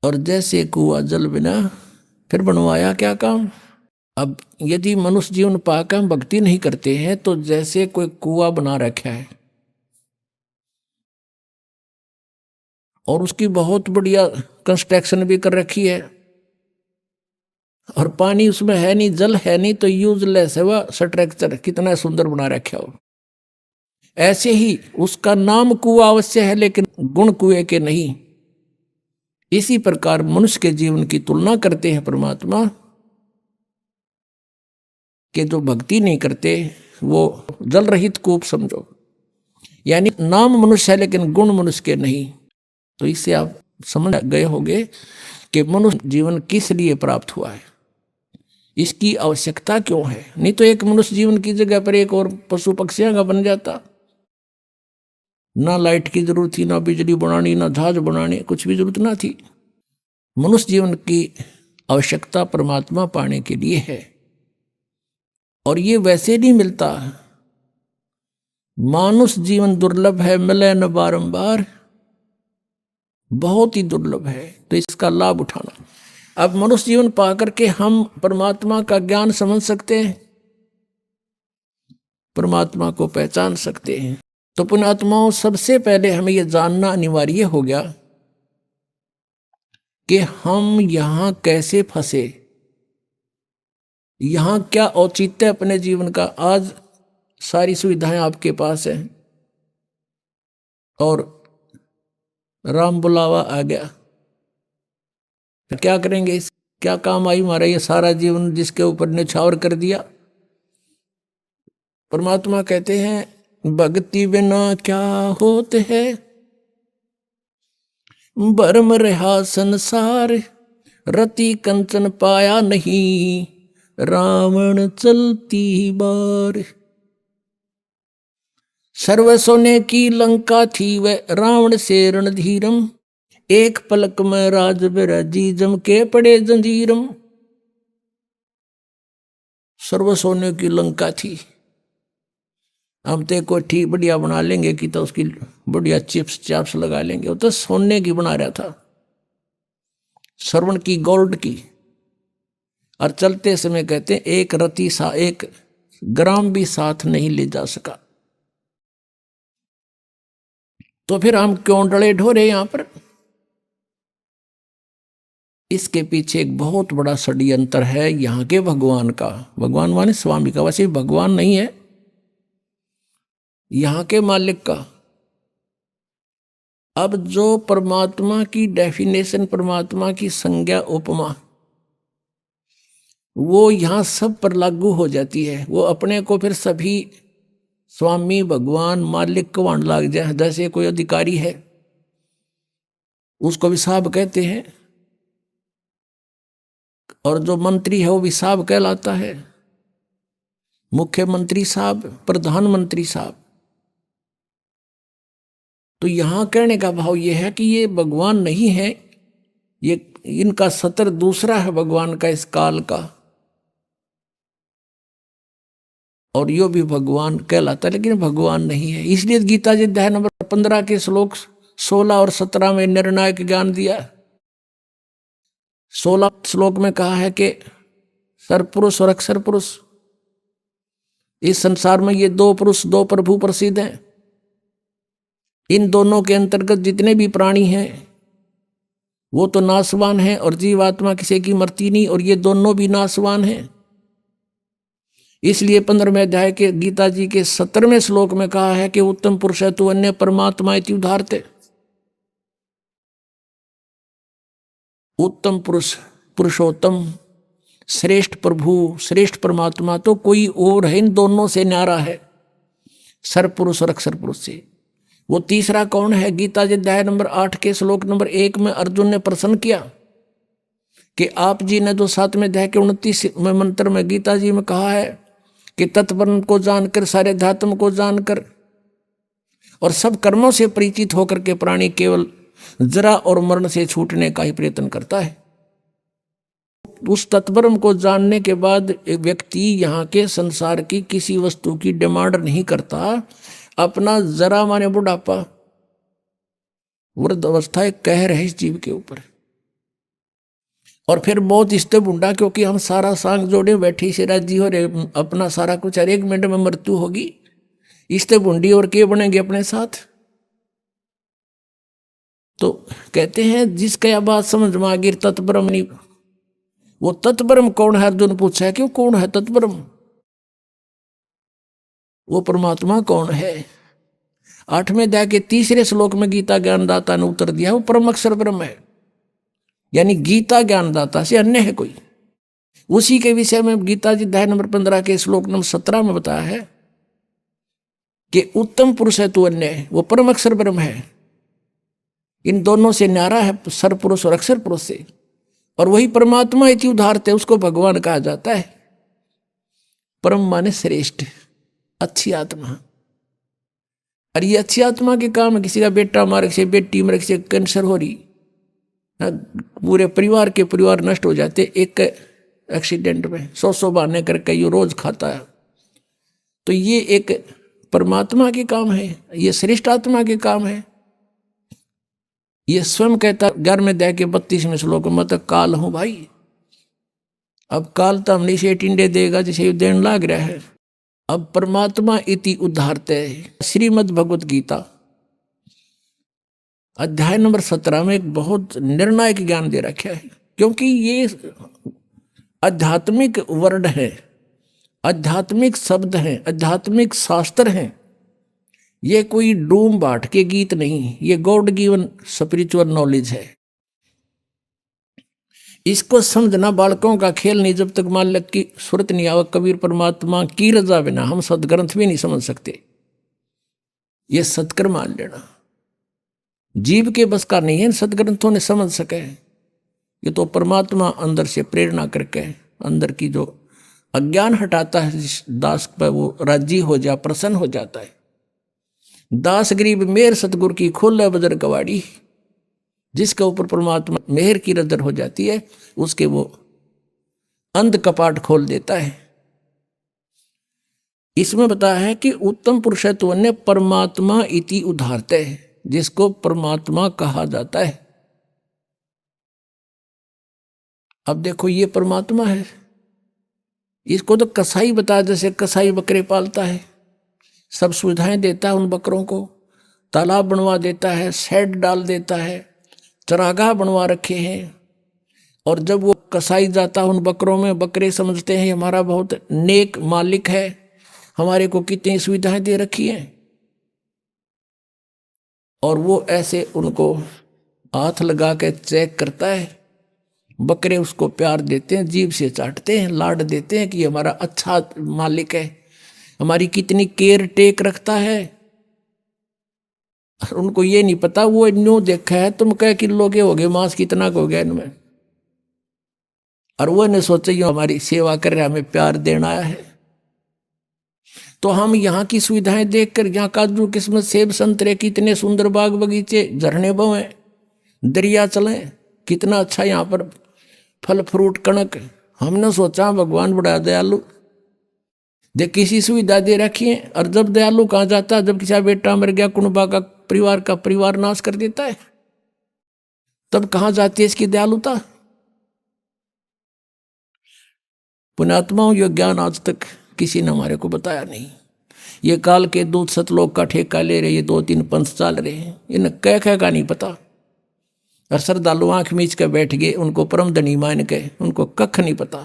और जैसे कुआ जल बिना फिर बनवाया क्या काम। अब यदि मनुष्य जीवन पाकर हम भक्ति नहीं करते हैं तो जैसे कोई कुआ बना रखा है और उसकी बहुत बढ़िया कंस्ट्रक्शन भी कर रखी है और पानी उसमें है नहीं, जल है नहीं, तो यूजलेस है वह स्ट्रक्चर, कितना सुंदर बना रखा हो। ऐसे ही उसका नाम कुआ अवश्य है लेकिन गुण कुएं के नहीं। इसी प्रकार मनुष्य के जीवन की तुलना करते हैं परमात्मा कि जो भक्ति नहीं करते वो जल रहित कूप समझो, यानी नाम मनुष्य है लेकिन गुण मनुष्य के नहीं। तो इससे आप समझ गए होंगे कि मनुष्य जीवन किस लिए प्राप्त हुआ है, इसकी आवश्यकता क्यों है। नहीं तो एक मनुष्य जीवन की जगह पर एक और पशु पक्षियों का बन जाता। ना लाइट की जरूरत थी, ना बिजली बनानी, ना जहाज बनाने, कुछ भी जरूरत ना थी। मनुष्य जीवन की आवश्यकता परमात्मा पाने के लिए है और ये वैसे नहीं मिलता। मानुष जीवन दुर्लभ है, मिले न बारंबार, बहुत ही दुर्लभ है, तो इसका लाभ उठाना। अब मनुष्य जीवन पा करके हम परमात्मा का ज्ञान समझ सकते हैं, परमात्मा को पहचान सकते हैं। तो पुण्यात्माओं, सबसे पहले हमें यह जानना अनिवार्य हो गया कि हम यहां कैसे फंसे, यहां क्या औचित्य अपने जीवन का। आज सारी सुविधाएं आपके पास हैं और राम बुलावा आ गया, तो क्या करेंगे, क्या काम आई हमारा ये सारा जीवन जिसके ऊपर निछावर कर दिया। परमात्मा कहते हैं भक्ति बिना क्या होते है, भरम रहा संसार, रति कंचन पाया नहीं, रावण चलती बार। सर्व सोने की लंका थी वह रावण से रणधीरम, एक पलक में राज बिराजी जम के पड़े जंजीरम। सर्व सोने की लंका थी, हम तो कोठी बढ़िया बना लेंगे कि तो उसकी बढ़िया चिप्स चाप्स लगा लेंगे, वो तो सोने की बना रहा था, श्रवण की, गोल्ड की। और चलते समय कहते हैं एक रति सा एक ग्राम भी साथ नहीं ले जा सका। तो फिर हम क्यों डले ढोरे यहां पर। इसके पीछे एक बहुत बड़ा षड्यंत्र है यहां के भगवान का। भगवान माने स्वामी का, वैसे भगवान नहीं है, यहां के मालिक का। अब जो परमात्मा की डेफिनेशन, परमात्मा की संज्ञा, उपमा, वो यहां सब पर लागू हो जाती है। वो अपने को फिर सभी स्वामी, भगवान, मालिक कहवान लाग जाए। जैसे कोई अधिकारी है उसको भी साहब कहते हैं, और जो मंत्री है वो भी साहब कहलाता है, मुख्यमंत्री साहब, प्रधानमंत्री साहब। तो यहां कहने का भाव यह है कि ये भगवान नहीं है, ये इनका सतर दूसरा है भगवान का, इस काल का, और यो भी भगवान कहलाता है लेकिन भगवान नहीं है। इसलिए गीता जी अध्याय नंबर 15 के श्लोक 16 और 17 में निर्णायक ज्ञान दिया। 16 श्लोक में कहा है कि सरपुरुष और अक्षर पुरुष, इस संसार में ये दो पुरुष, दो प्रभु प्रसिद्ध हैं। इन दोनों के अंतर्गत जितने भी प्राणी हैं वो तो नाशवान हैं, और जीवात्मा किसी की मरती नहीं, और ये दोनों भी नाशवान हैं। इसलिए 15वें अध्याय के गीता जी के 17वें श्लोक में कहा है कि उत्तम पुरुष है तू अन्य परमात्मा इति उदाहरते। उत्तम पुरुष, पुरुषोत्तम, श्रेष्ठ प्रभु, श्रेष्ठ परमात्मा तो कोई और है, इन दोनों से न्यारा है, सर्वपुरुष और अक्षर पुरुष से। वो तीसरा कौन है? गीता जी अध्याय नंबर 8 के श्लोक नंबर 1 में अर्जुन ने प्रश्न किया कि आप जी ने जो 7वें अध्याय के 29वें मंत्र में गीता जी में कहा है कि तत्ब्रह्म को जानकर, सारे अध्यात्म को जानकर और सब कर्मों से परिचित होकर के प्राणी केवल जरा और मरण से छूटने का ही प्रयत्न करता है। उस तत्ब्रह्म को जानने के बाद एक व्यक्ति यहाँ के संसार की किसी वस्तु की डिमांड नहीं करता। अपना जरा माने बुढ़ापा, वृद्ध अवस्था एक कहर है इस जीव के ऊपर। और फिर बहुत इस्ते बुंडा, क्योंकि हम सारा सांग जोड़े बैठे से राजी हो रहे, अपना सारा कुछ हर 1 मिनट में मृत्यु होगी। इस्ते बुंडी और के बनेंगे अपने साथ। तो कहते हैं जिसका यह बात समझ में आ गई तत्ब्रह्म नहीं। वो तत्ब्रह्म कौन है? अर्जुन पूछा है क्यों कौन है तत्ब्रह्म? वो परमात्मा कौन है? 8वें अध्याय के 3रे श्लोक में गीता ज्ञानदाता ने उत्तर दिया, वो परम अक्षर ब्रह्म है। यानी गीता ज्ञानदाता से अन्य है कोई। उसी के विषय में गीता जी अध्याय नंबर 15 के श्लोक नंबर 17 में बताया है कि उत्तम पुरुष है तू अन्य है, वो परम अक्षर ब्रह्म है। इन दोनों से न्यारा है सर पुरुष और अक्षर पुरुष से। और वही परमात्मा इति उदाहरते, उसको भगवान कहा जाता है। परम माने श्रेष्ठ, अच्छी आत्मा। और ये अच्छी आत्मा के काम है। किसी का बेटा मार्ग से, बेटी मार्ग से कैंसर हो रही, पूरे परिवार के परिवार नष्ट हो जाते एक एक्सीडेंट में। 100 बहाने करके ये रोज खाता है। तो ये एक परमात्मा के काम है, ये श्रेष्ठ आत्मा के काम है। ये स्वयं कहता 11वें अध्याय के 32वें श्लोक में, तो काल हूं भाई। अब काल तो हमने से टिंडे देगा जैसे देन लाग रहा है। अब परमात्मा इति उद्धारते, श्रीमद् भगवत गीता अध्याय नंबर 17 में एक बहुत निर्णायक ज्ञान दे रखा है। क्योंकि ये आध्यात्मिक वर्ड है, आध्यात्मिक शब्द हैं, आध्यात्मिक शास्त्र हैं। ये कोई डूम बाट के गीत नहीं, ये गॉड गिवन स्पिरिचुअल नॉलेज है। इसको समझना बालकों का खेल नहीं। जब तक मालिक की सुरत नहीं आवे, कबीर परमात्मा की रजा बिना हम सदग्रंथ भी नहीं समझ सकते। ये सत्कर मान लेना, जीव के बस का नहीं है सदग्रंथों ने समझ सके। ये तो परमात्मा अंदर से प्रेरणा करके अंदर की जो अज्ञान हटाता है दास पर, वो राजी हो जा, प्रसन्न हो जाता है। दास गरीब मेहर सतगुरु की खोले बजर कवाड़ी। जिसके ऊपर परमात्मा मेहर की नजर हो जाती है, उसके वो अंध कपाट खोल देता है। इसमें बताया है कि उत्तम पुरुषत्व ने परमात्मा इति उदाहरते है, जिसको परमात्मा कहा जाता है। अब देखो ये परमात्मा है। इसको तो कसाई बता, जैसे कसाई बकरे पालता है, सब सुविधाएं देता है उन बकरों को, तालाब बनवा देता है, शेड डाल देता है, चरागाह बनवा रखे हैं। और जब वो कसाई जाता है उन बकरों में, बकरे समझते हैं हमारा बहुत नेक मालिक है, हमारे को कितनी सुविधाएं दे रखी हैं। और वो ऐसे उनको हाथ लगा के चेक करता है। बकरे उसको प्यार देते हैं, जीभ से चाटते हैं, लाड देते हैं कि हमारा अच्छा मालिक है, हमारी कितनी केयर टेक रखता है। उनको ये नहीं पता, वो न्यू देखा है तुम क्या किलो के हो गए, मांस कितना हो गया इनमें। और वो ने सोचा ये हमारी सेवा कर रहा है, हमें प्यार देना आया है। तो हम यहाँ की सुविधाएं देखकर, यहाँ काजू किस्मत सेब संतरे कितने सुंदर बाग बगीचे, झरने बहें, दरिया चले, कितना अच्छा यहाँ पर फल फ्रूट कणक। हमने सोचा भगवान बड़ा दयालु, देख किसी सुविधा दे रखी है। और जब दयालु कहाँ जाता, जब किसी बेटा मर गया, कुनबा का परिवार नाश कर देता है, तब कहाँ जाती है इसकी दयालुता। पुण्यात्माओं ये ज्ञान आज तक किसी ने हमारे को बताया नहीं। ये काल के दूत सतलोक का ठेका ले रहे, ये 2-3 पंथ चल रहे हैं, इन्हें कह का नहीं पता। और श्रद्धालु आंख मीच के बैठ गए, उनको परम धनी मान के, उनको कख नहीं पता।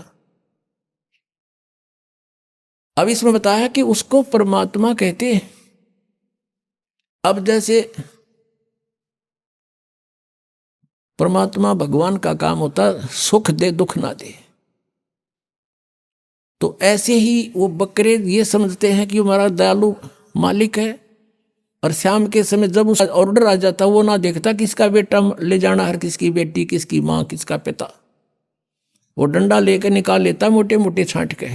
अब इसमें बताया कि उसको परमात्मा कहते हैं। अब जैसे परमात्मा भगवान का काम होता सुख दे दुख ना दे, तो ऐसे ही वो बकरे ये समझते हैं कि हमारा दयालु मालिक है, और शाम के समय जब उसका ऑर्डर आ जाता वो ना देखता किसका बेटा ले जाना है, किसकी बेटी, किसकी माँ, किसका पिता। वो डंडा लेकर निकाल लेता मोटे मोटे छांट के,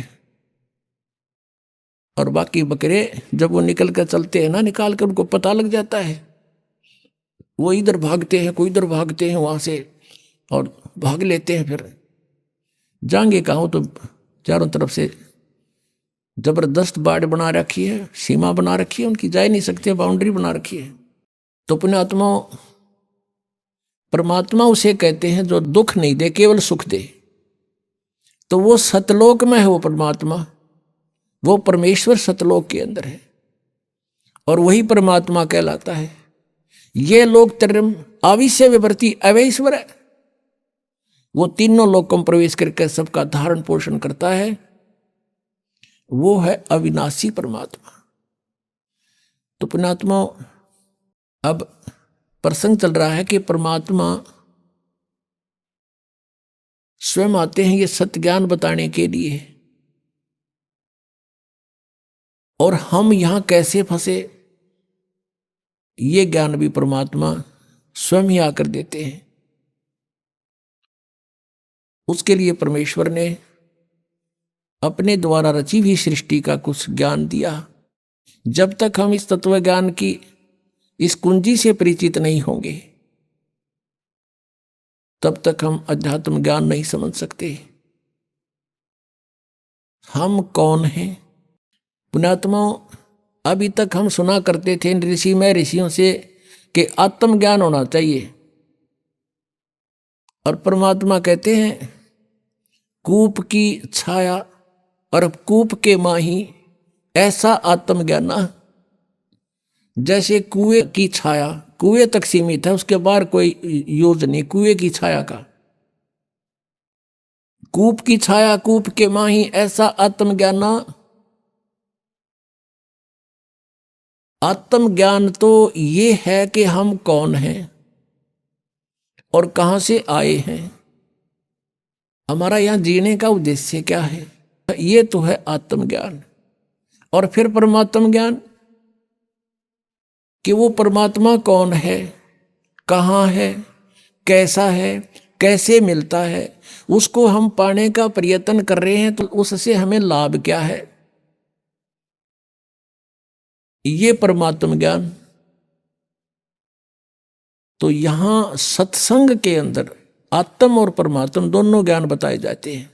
और बाकी बकरे जब वो निकल कर चलते हैं ना, निकाल कर उनको पता लग जाता है, वो इधर भागते हैं, कोई इधर भागते हैं वहां से और भाग लेते हैं। फिर जाएंगे कहाँ, तो चारों तरफ से जबरदस्त बाड़ बना रखी है, सीमा बना रखी है, उनकी जा नहीं सकते, बाउंड्री बना रखी है। तो पुण्यात्मा, परमात्मा उसे कहते हैं जो दुख नहीं दे, केवल सुख दे। तो वो सतलोक में है, वो परमात्मा, वो परमेश्वर सतलोक के अंदर है और वही परमात्मा कहलाता है। ये लोक त्रयम् आविश्य विवर्ति अवैश्वर है, वो तीनों लोकों में प्रवेश करके सबका धारण पोषण करता है, वो है अविनाशी परमात्मा। तो पुण्यात्मा, अब प्रसंग चल रहा है कि परमात्मा स्वयं आते हैं ये सत्य ज्ञान बताने के लिए, और हम यहां कैसे फंसे ये ज्ञान भी परमात्मा स्वयं ही आकर देते हैं। उसके लिए परमेश्वर ने अपने द्वारा रची हुई सृष्टि का कुछ ज्ञान दिया। जब तक हम इस तत्व ज्ञान की इस कुंजी से परिचित नहीं होंगे तब तक हम अध्यात्म ज्ञान नहीं समझ सकते। हम कौन हैं? पुण्यात्माओं, अभी तक हम सुना करते थे ऋषि में ऋषियों से कि आत्मज्ञान होना चाहिए, और परमात्मा कहते हैं कूप की छाया और कूप के माही ऐसा आत्मज्ञाना। जैसे कुएं की छाया कुएं तक सीमित है, उसके बाहर कोई यूज नहीं कुएं की छाया का। कूप की छाया कूप के माही ऐसा आत्मज्ञाना। आत्मज्ञान तो ये है कि हम कौन हैं और कहां से आए हैं, हमारा यहां जीने का उद्देश्य क्या है, ये तो है आत्मज्ञान। और फिर परमात्म ज्ञान कि वो परमात्मा कौन है, कहाँ है, कैसा है, कैसे मिलता है, उसको हम पाने का प्रयत्न कर रहे हैं तो उससे हमें लाभ क्या है, ये परमात्म ज्ञान। तो यहां सत्संग के अंदर आत्म और परमात्म दोनों ज्ञान बताए जाते हैं।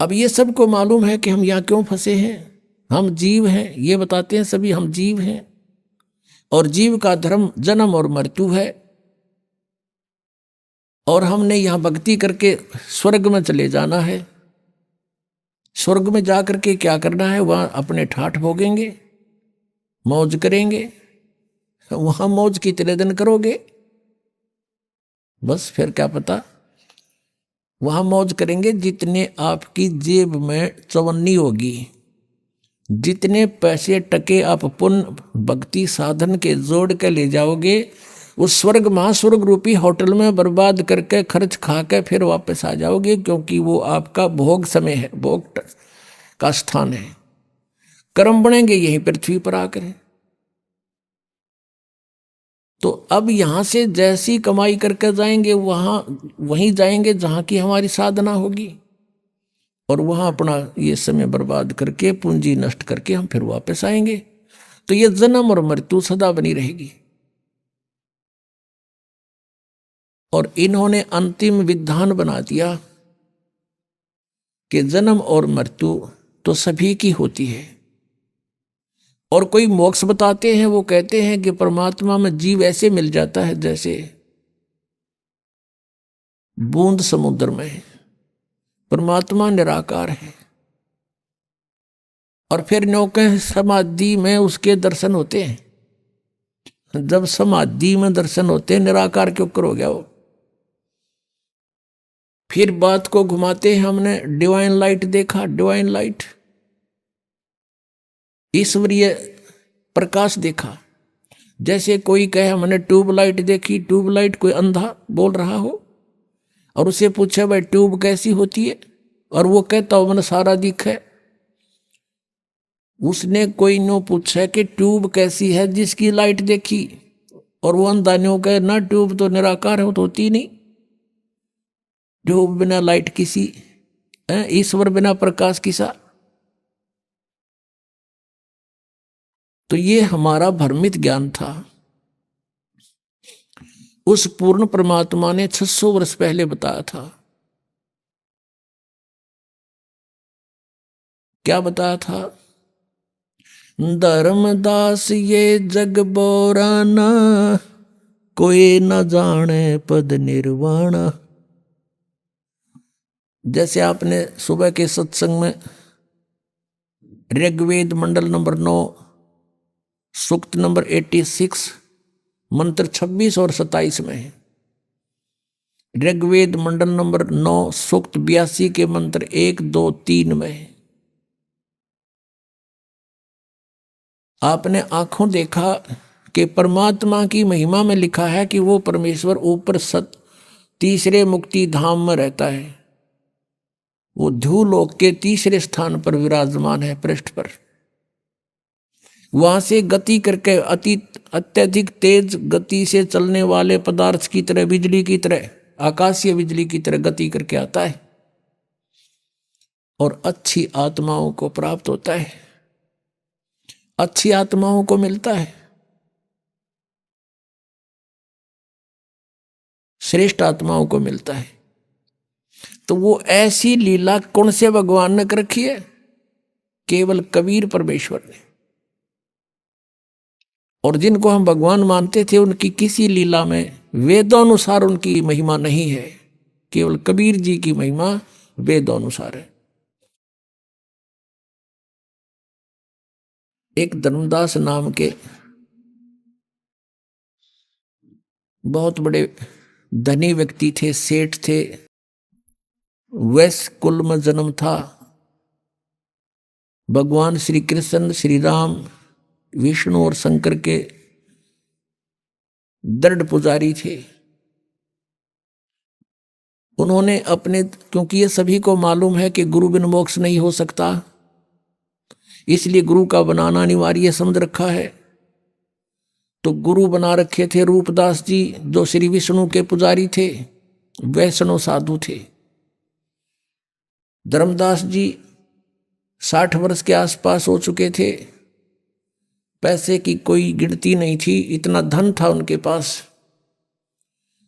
अब ये सबको मालूम है कि हम यहाँ क्यों फंसे हैं, हम जीव हैं, ये बताते हैं सभी हम जीव हैं, और जीव का धर्म जन्म और मृत्यु है, और हमने यहाँ भक्ति करके स्वर्ग में चले जाना है। स्वर्ग में जा करके क्या करना है, वहाँ अपने ठाठ भोगेंगे, मौज करेंगे, वहाँ मौज कितने दिन करोगे, बस फिर क्या पता, वहाँ मौज करेंगे जितने आपकी जेब में चवन्नी होगी, जितने पैसे टके आप पुण्य भक्ति साधन के जोड़ के ले जाओगे, उस स्वर्ग महास्वर्ग रूपी होटल में बर्बाद करके खर्च खा के फिर वापस आ जाओगे, क्योंकि वो आपका भोग समय है, भोग का स्थान है। कर्म बनेंगे यहीं पृथ्वी पर आकर। तो अब यहां से जैसी कमाई करके जाएंगे वहीं जाएंगे जहां की हमारी साधना होगी, और वहां अपना ये समय बर्बाद करके पूंजी नष्ट करके हम फिर वापस आएंगे। तो ये जन्म और मृत्यु सदा बनी रहेगी। और इन्होंने अंतिम विधान बना दिया कि जन्म और मृत्यु तो सभी की होती है। और कोई मोक्ष बताते हैं, वो कहते हैं कि परमात्मा में जीव ऐसे मिल जाता है जैसे बूंद समुद्र में। परमात्मा निराकार है, और फिर नौके समाधि में उसके दर्शन होते हैं। जब समाधि में दर्शन होते हैं, निराकार क्यों कर हो गया वो। फिर बात को घुमाते हैं, हमने डिवाइन लाइट देखा, डिवाइन लाइट ईश्वरीय प्रकाश देखा। जैसे कोई कहे हमने ट्यूबलाइट देखी, ट्यूबलाइट कोई अंधा बोल रहा हो और उसे पूछे भाई ट्यूब कैसी होती है, और वो कहता हो मैंने सारा दिखा है, उसने कोई नो पूछा कि ट्यूब कैसी है जिसकी लाइट देखी, और वो अंधानियों कहे ना ट्यूब तो निराकार है, तो होती नहीं। ट्यूब बिना लाइट किसी, ईश्वर बिना प्रकाश किसा। तो ये हमारा भ्रमित ज्ञान था। उस पूर्ण परमात्मा ने 600 वर्ष पहले बताया था। क्या बताया था? धर्मदास ये जग बोराना, कोई न जाने पद निर्वाण। जैसे आपने सुबह के सत्संग में ऋग्वेद मंडल नंबर 9 सूक्त नंबर 86 मंत्र 26 और 27 में है। ऋग्वेद मंडल नंबर 9 सूक्त 82 के मंत्र 1, 2, 3 में है। आपने आंखों देखा कि परमात्मा की महिमा में लिखा है कि वो परमेश्वर ऊपर तीसरे मुक्ति धाम में रहता है। वो ध्रुवलोक के तीसरे स्थान पर विराजमान है, पृष्ठ पर। वहां से गति करके अत्यधिक तेज गति से चलने वाले पदार्थ की तरह, बिजली की तरह, आकाशीय बिजली की तरह गति करके आता है और अच्छी आत्माओं को प्राप्त होता है, अच्छी आत्माओं को मिलता है, श्रेष्ठ आत्माओं को मिलता है। तो वो ऐसी लीला कौन से भगवान ने कर रखी है? केवल कबीर परमेश्वर ने। और जिनको हम भगवान मानते थे उनकी किसी लीला में वेदानुसार उनकी महिमा नहीं है, केवल कबीर जी की महिमा वेदानुसार है। एक धर्मदास नाम के बहुत बड़े धनी व्यक्ति थे, सेठ थे, वैश्य कुल में जन्म था। भगवान श्री कृष्ण, श्री राम, विष्णु और शंकर के दृढ़ पुजारी थे। उन्होंने अपने, क्योंकि ये सभी को मालूम है कि गुरु बिन मोक्ष नहीं हो सकता, इसलिए गुरु का बनाना अनिवार्य समझ रखा है। तो गुरु बना रखे थे रूपदास जी, जो श्री विष्णु के पुजारी थे, वैष्णव साधु थे। धर्मदास जी 60 वर्ष के आसपास हो चुके थे। पैसे की कोई गिनती नहीं थी, इतना धन था उनके पास।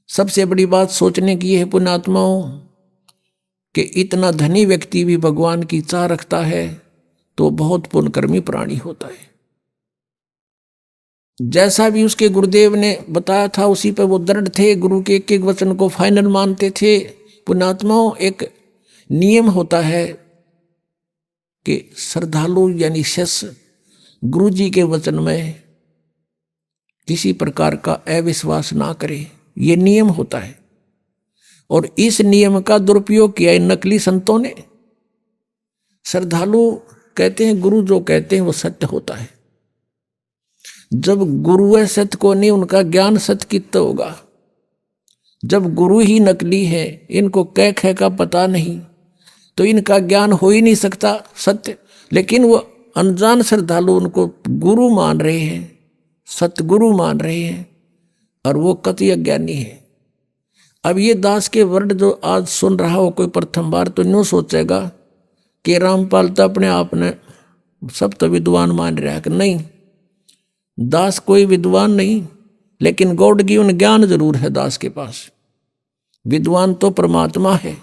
सबसे बड़ी बात सोचने की है पुण्यात्माओं कि इतना धनी व्यक्ति भी भगवान की चाह रखता है तो बहुत पुण्यकर्मी प्राणी होता है। जैसा भी उसके गुरुदेव ने बताया था उसी पर वो दृढ़ थे, गुरु के एक एक वचन को फाइनल मानते थे। पुण्यात्माओं, एक नियम होता है कि श्रद्धालु यानी शिष्य गुरु जी के वचन में किसी प्रकार का अविश्वास ना करे, ये नियम होता है। और इस नियम का दुरुपयोग किया इन नकली संतों ने। श्रद्धालु कहते हैं गुरु जो कहते हैं वो सत्य होता है। जब गुरु है सत्य को नहीं, उनका ज्ञान सत्य कितना होगा? जब गुरु ही नकली है, इनको कह कह का पता नहीं, तो इनका ज्ञान हो ही नहीं सकता सत्य। लेकिन वो अनजान श्रद्धालु उनको गुरु मान रहे हैं, सतगुरु मान रहे हैं, और वो कति अज्ञानी है। अब ये दास के वर्ड जो आज सुन रहा हो कोई प्रथम बार, तो न्यू सोचेगा कि रामपाल तो अपने आप ने सब तो विद्वान मान रहा है। कि नहीं, दास कोई विद्वान नहीं, लेकिन गॉड गिवन ज्ञान जरूर है दास के पास। विद्वान तो परमात्मा है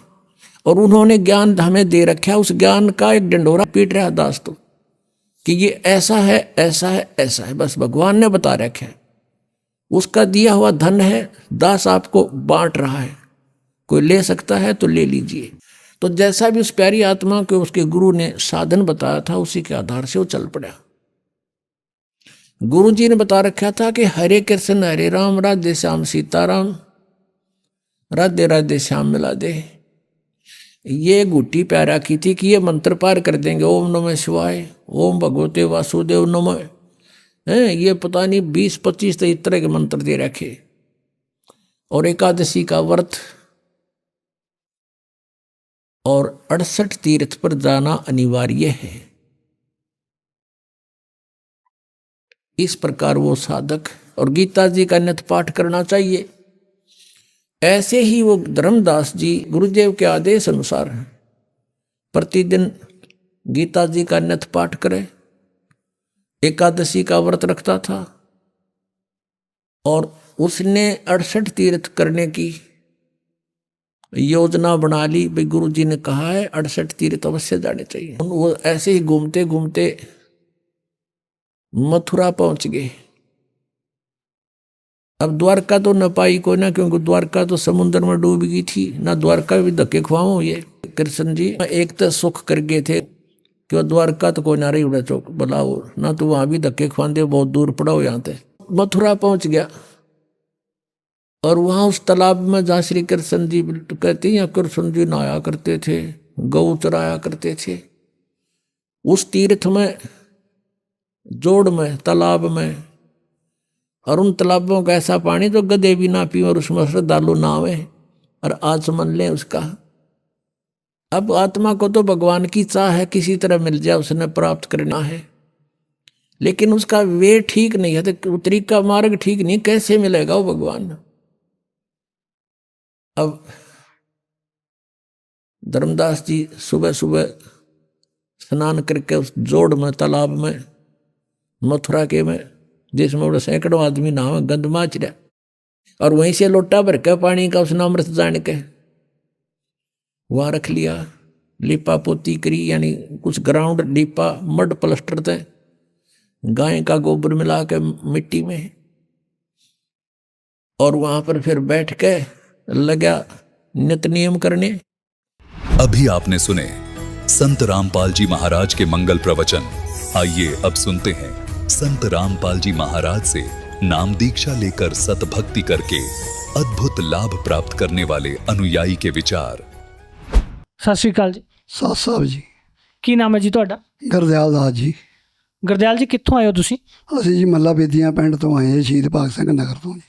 और उन्होंने ज्ञान हमें दे रखा है। उस ज्ञान का एक डंडोरा पीट रहा है दास तो, कि ये ऐसा है, ऐसा है, ऐसा है, बस भगवान ने बता रखा है। उसका दिया हुआ धन है, दास आपको बांट रहा है। कोई ले सकता है तो ले लीजिए। तो जैसा भी उस प्यारी आत्मा को उसके गुरु ने साधन बताया था, उसी के आधार से वो चल पड़ा। गुरु जी ने बता रखा था कि हरे कृष्ण हरे राम, राधे श्याम सीताराम, राधे राधे श्याम मिला दे। ये गुट्टी प्यारा की थी कि ये मंत्र पार कर देंगे। ओम नमः शिवाय, ओम भगवते वासुदेव नमः, ये पता नहीं 20-25 इस तरह के मंत्र दे रखे। और एकादशी का व्रत और 68 तीर्थ पर जाना अनिवार्य है। इस प्रकार वो साधक, और गीता जी का नित्य पाठ करना चाहिए। ऐसे ही वो धर्मदास जी गुरुदेव के आदेश अनुसार प्रतिदिन गीता जी का नित्य पाठ करे, एकादशी का व्रत रखता था, और उसने 68 तीर्थ करने की योजना बना ली। भाई गुरु जी ने कहा है 68 तीर्थ अवश्य जाने चाहिए। वो ऐसे ही घूमते घूमते मथुरा पहुंच गए। अब द्वारका तो न पाई कोई ना, क्योंकि द्वारका तो समुद्र में डूब गई थी। ना द्वारका भी धक्के खुआओ। ये कृष्ण जी एक तो सुख कर गए थे कि वो द्वारका तो कोई ना रही उड़ा चौक बुलाओ ना, तो वहां भी धक्के खुआते, बहुत दूर पड़ा हो यहाँ से। मथुरा पहुंच गया और वहां उस तालाब में जहाँ श्री कृष्ण जी कहते हैं कृष्ण जी नहाया करते थे, गौ चराया करते थे, उस तीर्थ में, जोड़ में, तालाब में, और उन तालाबों का ऐसा पानी जो गधे भी ना पी, और उसमें श्रद्धालु नावे और आचमन ले उसका। अब आत्मा को तो भगवान की चाह है किसी तरह मिल जाए, उसने प्राप्त करना है, लेकिन उसका वे ठीक नहीं है, तो तरीका मार्ग ठीक नहीं, कैसे मिलेगा वो भगवान। अब धर्मदास जी सुबह सुबह स्नान करके उस जोड़ में, तालाब में, मथुरा के में, जिसमें बड़े सैकड़ों आदमी नहावे, गंद माच रहा, और वहीं से लोटा भर के पानी का उसने अमृत जान के वहां रख लिया। लिपा पोती करी, यानी कुछ ग्राउंड लिपा, मड प्लास्टर थे, गाय का गोबर मिला के मिट्टी में, और वहां पर फिर बैठ के लगा नित्य नियम करने। अभी आपने सुने संत रामपाल जी महाराज के मंगल प्रवचन। आइए अब सुनते हैं संत रामपाल जी महाराज से नाम दीक्षा लेकर सतभक्ति करके अद्भुत लाभ प्राप्त करने वाले अनुयायी के विचार। ਸਤਿ ਸ਼੍ਰੀ ਅਕਾਲ ਜੀ। ਸਾਧ ਸਾਹਿਬ ਜੀ। ਕੀ ਨਾਮ ਹੈ ਜੀ ਤੁਹਾਡਾ? ਗੁਰਦਿਆਲ ਦਾਸ ਜੀ। ਗੁਰਦਿਆਲ ਜੀ ਕਿੱਥੋਂ ਆਏ ਹੋ ਤੁਸੀਂ? ਅਸੀਂ ਜੀ ਮੱਲਾ ਬੇਦੀਆਂ ਪਿੰਡ ਤੋਂ ਆਏ ਹਾਂ, ਸ਼ਹੀਦ ਭਗਤ ਸਿੰਘ ਨਗਰ ਤੋਂ ਜੀ।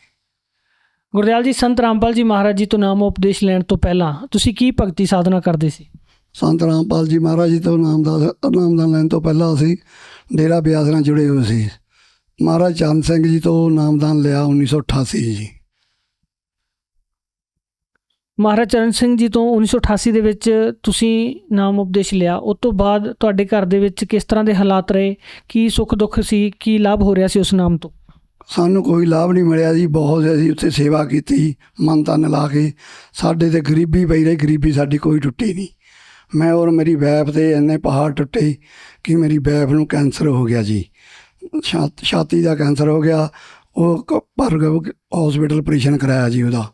ਗੁਰਦਿਆਲ ਜੀ, ਸੰਤ ਰਾਮਪਾਲ ਜੀ ਮਹਾਰਾਜ ਜੀ ਤੋਂ ਨਾਮ ਉਪਦੇਸ਼ ਲੈਣ ਤੋਂ ਪਹਿਲਾਂ ਤੁਸੀਂ ਕੀ ਭਗਤੀ ਸਾਧਨਾ ਕਰਦੇ ਸੀ? ਸੰਤ ਰਾਮਪਾਲ ਜੀ ਮਹਾਰਾਜ ਜੀ ਤੋਂ ਨਾਮਦਾਨ ਲੈਣ ਤੋਂ ਪਹਿਲਾਂ ਅਸੀਂ ਡੇਰਾ ਬਿਆਸ ਨਾਲ ਜੁੜੇ ਹੋਏ ਸੀ। ਮਹਾਰਾਜ ਚਰਨ ਸਿੰਘ ਜੀ ਤੋਂ ਨਾਮਦਾਨ ਲਿਆ 1988 ਜੀ। ਮਹਾਰਾਜ ਚਰਨ ਸਿੰਘ ਜੀ ਤੋਂ 1988 ਦੇ ਵਿੱਚ ਤੁਸੀਂ ਨਾਮ ਉਪਦੇਸ਼ ਲਿਆ। ਉਸ ਤੋਂ ਬਾਅਦ ਤੁਹਾਡੇ ਘਰ ਦੇ ਵਿੱਚ ਕਿਸ ਤਰ੍ਹਾਂ ਦੇ ਹਾਲਾਤ ਰਹੇ? ਕੀ ਸੁੱਖ ਦੁੱਖ ਸੀ? ਕੀ ਲਾਭ ਹੋ ਰਿਹਾ ਸੀ ਉਸ ਨਾਮ ਤੋਂ? ਸਾਨੂੰ ਕੋਈ ਲਾਭ ਨਹੀਂ ਮਿਲਿਆ ਜੀ। ਬਹੁਤ ਅਸੀਂ ਉੱਥੇ ਸੇਵਾ ਕੀਤੀ, ਮਨ ਤਨ ਲਾ ਕੇ। ਸਾਡੇ ਤੇ ਗਰੀਬੀ ਪਈ ਰਹੀ, ਗਰੀਬੀ ਸਾਡੀ ਕੋਈ ਟੁੱਟੀ ਨਹੀਂ। ਮੈਂ ਔਰ ਮੇਰੀ ਵਾਈਫ ਦੇ ਇੰਨੇ ਪਹਾੜ ਟੁੱਟੇ ਕਿ ਮੇਰੀ ਵਾਈਫ ਨੂੰ ਕੈਂਸਰ ਹੋ ਗਿਆ ਜੀ, ਛਾਤੀ ਦਾ ਕੈਂਸਰ ਹੋ ਗਿਆ। ਉਹ ਭਾਰਗਵ ਹੌਸਪੀਟਲ ਆਪਰੇਸ਼ਨ ਕਰਾਇਆ ਜੀ ਉਹਦਾ।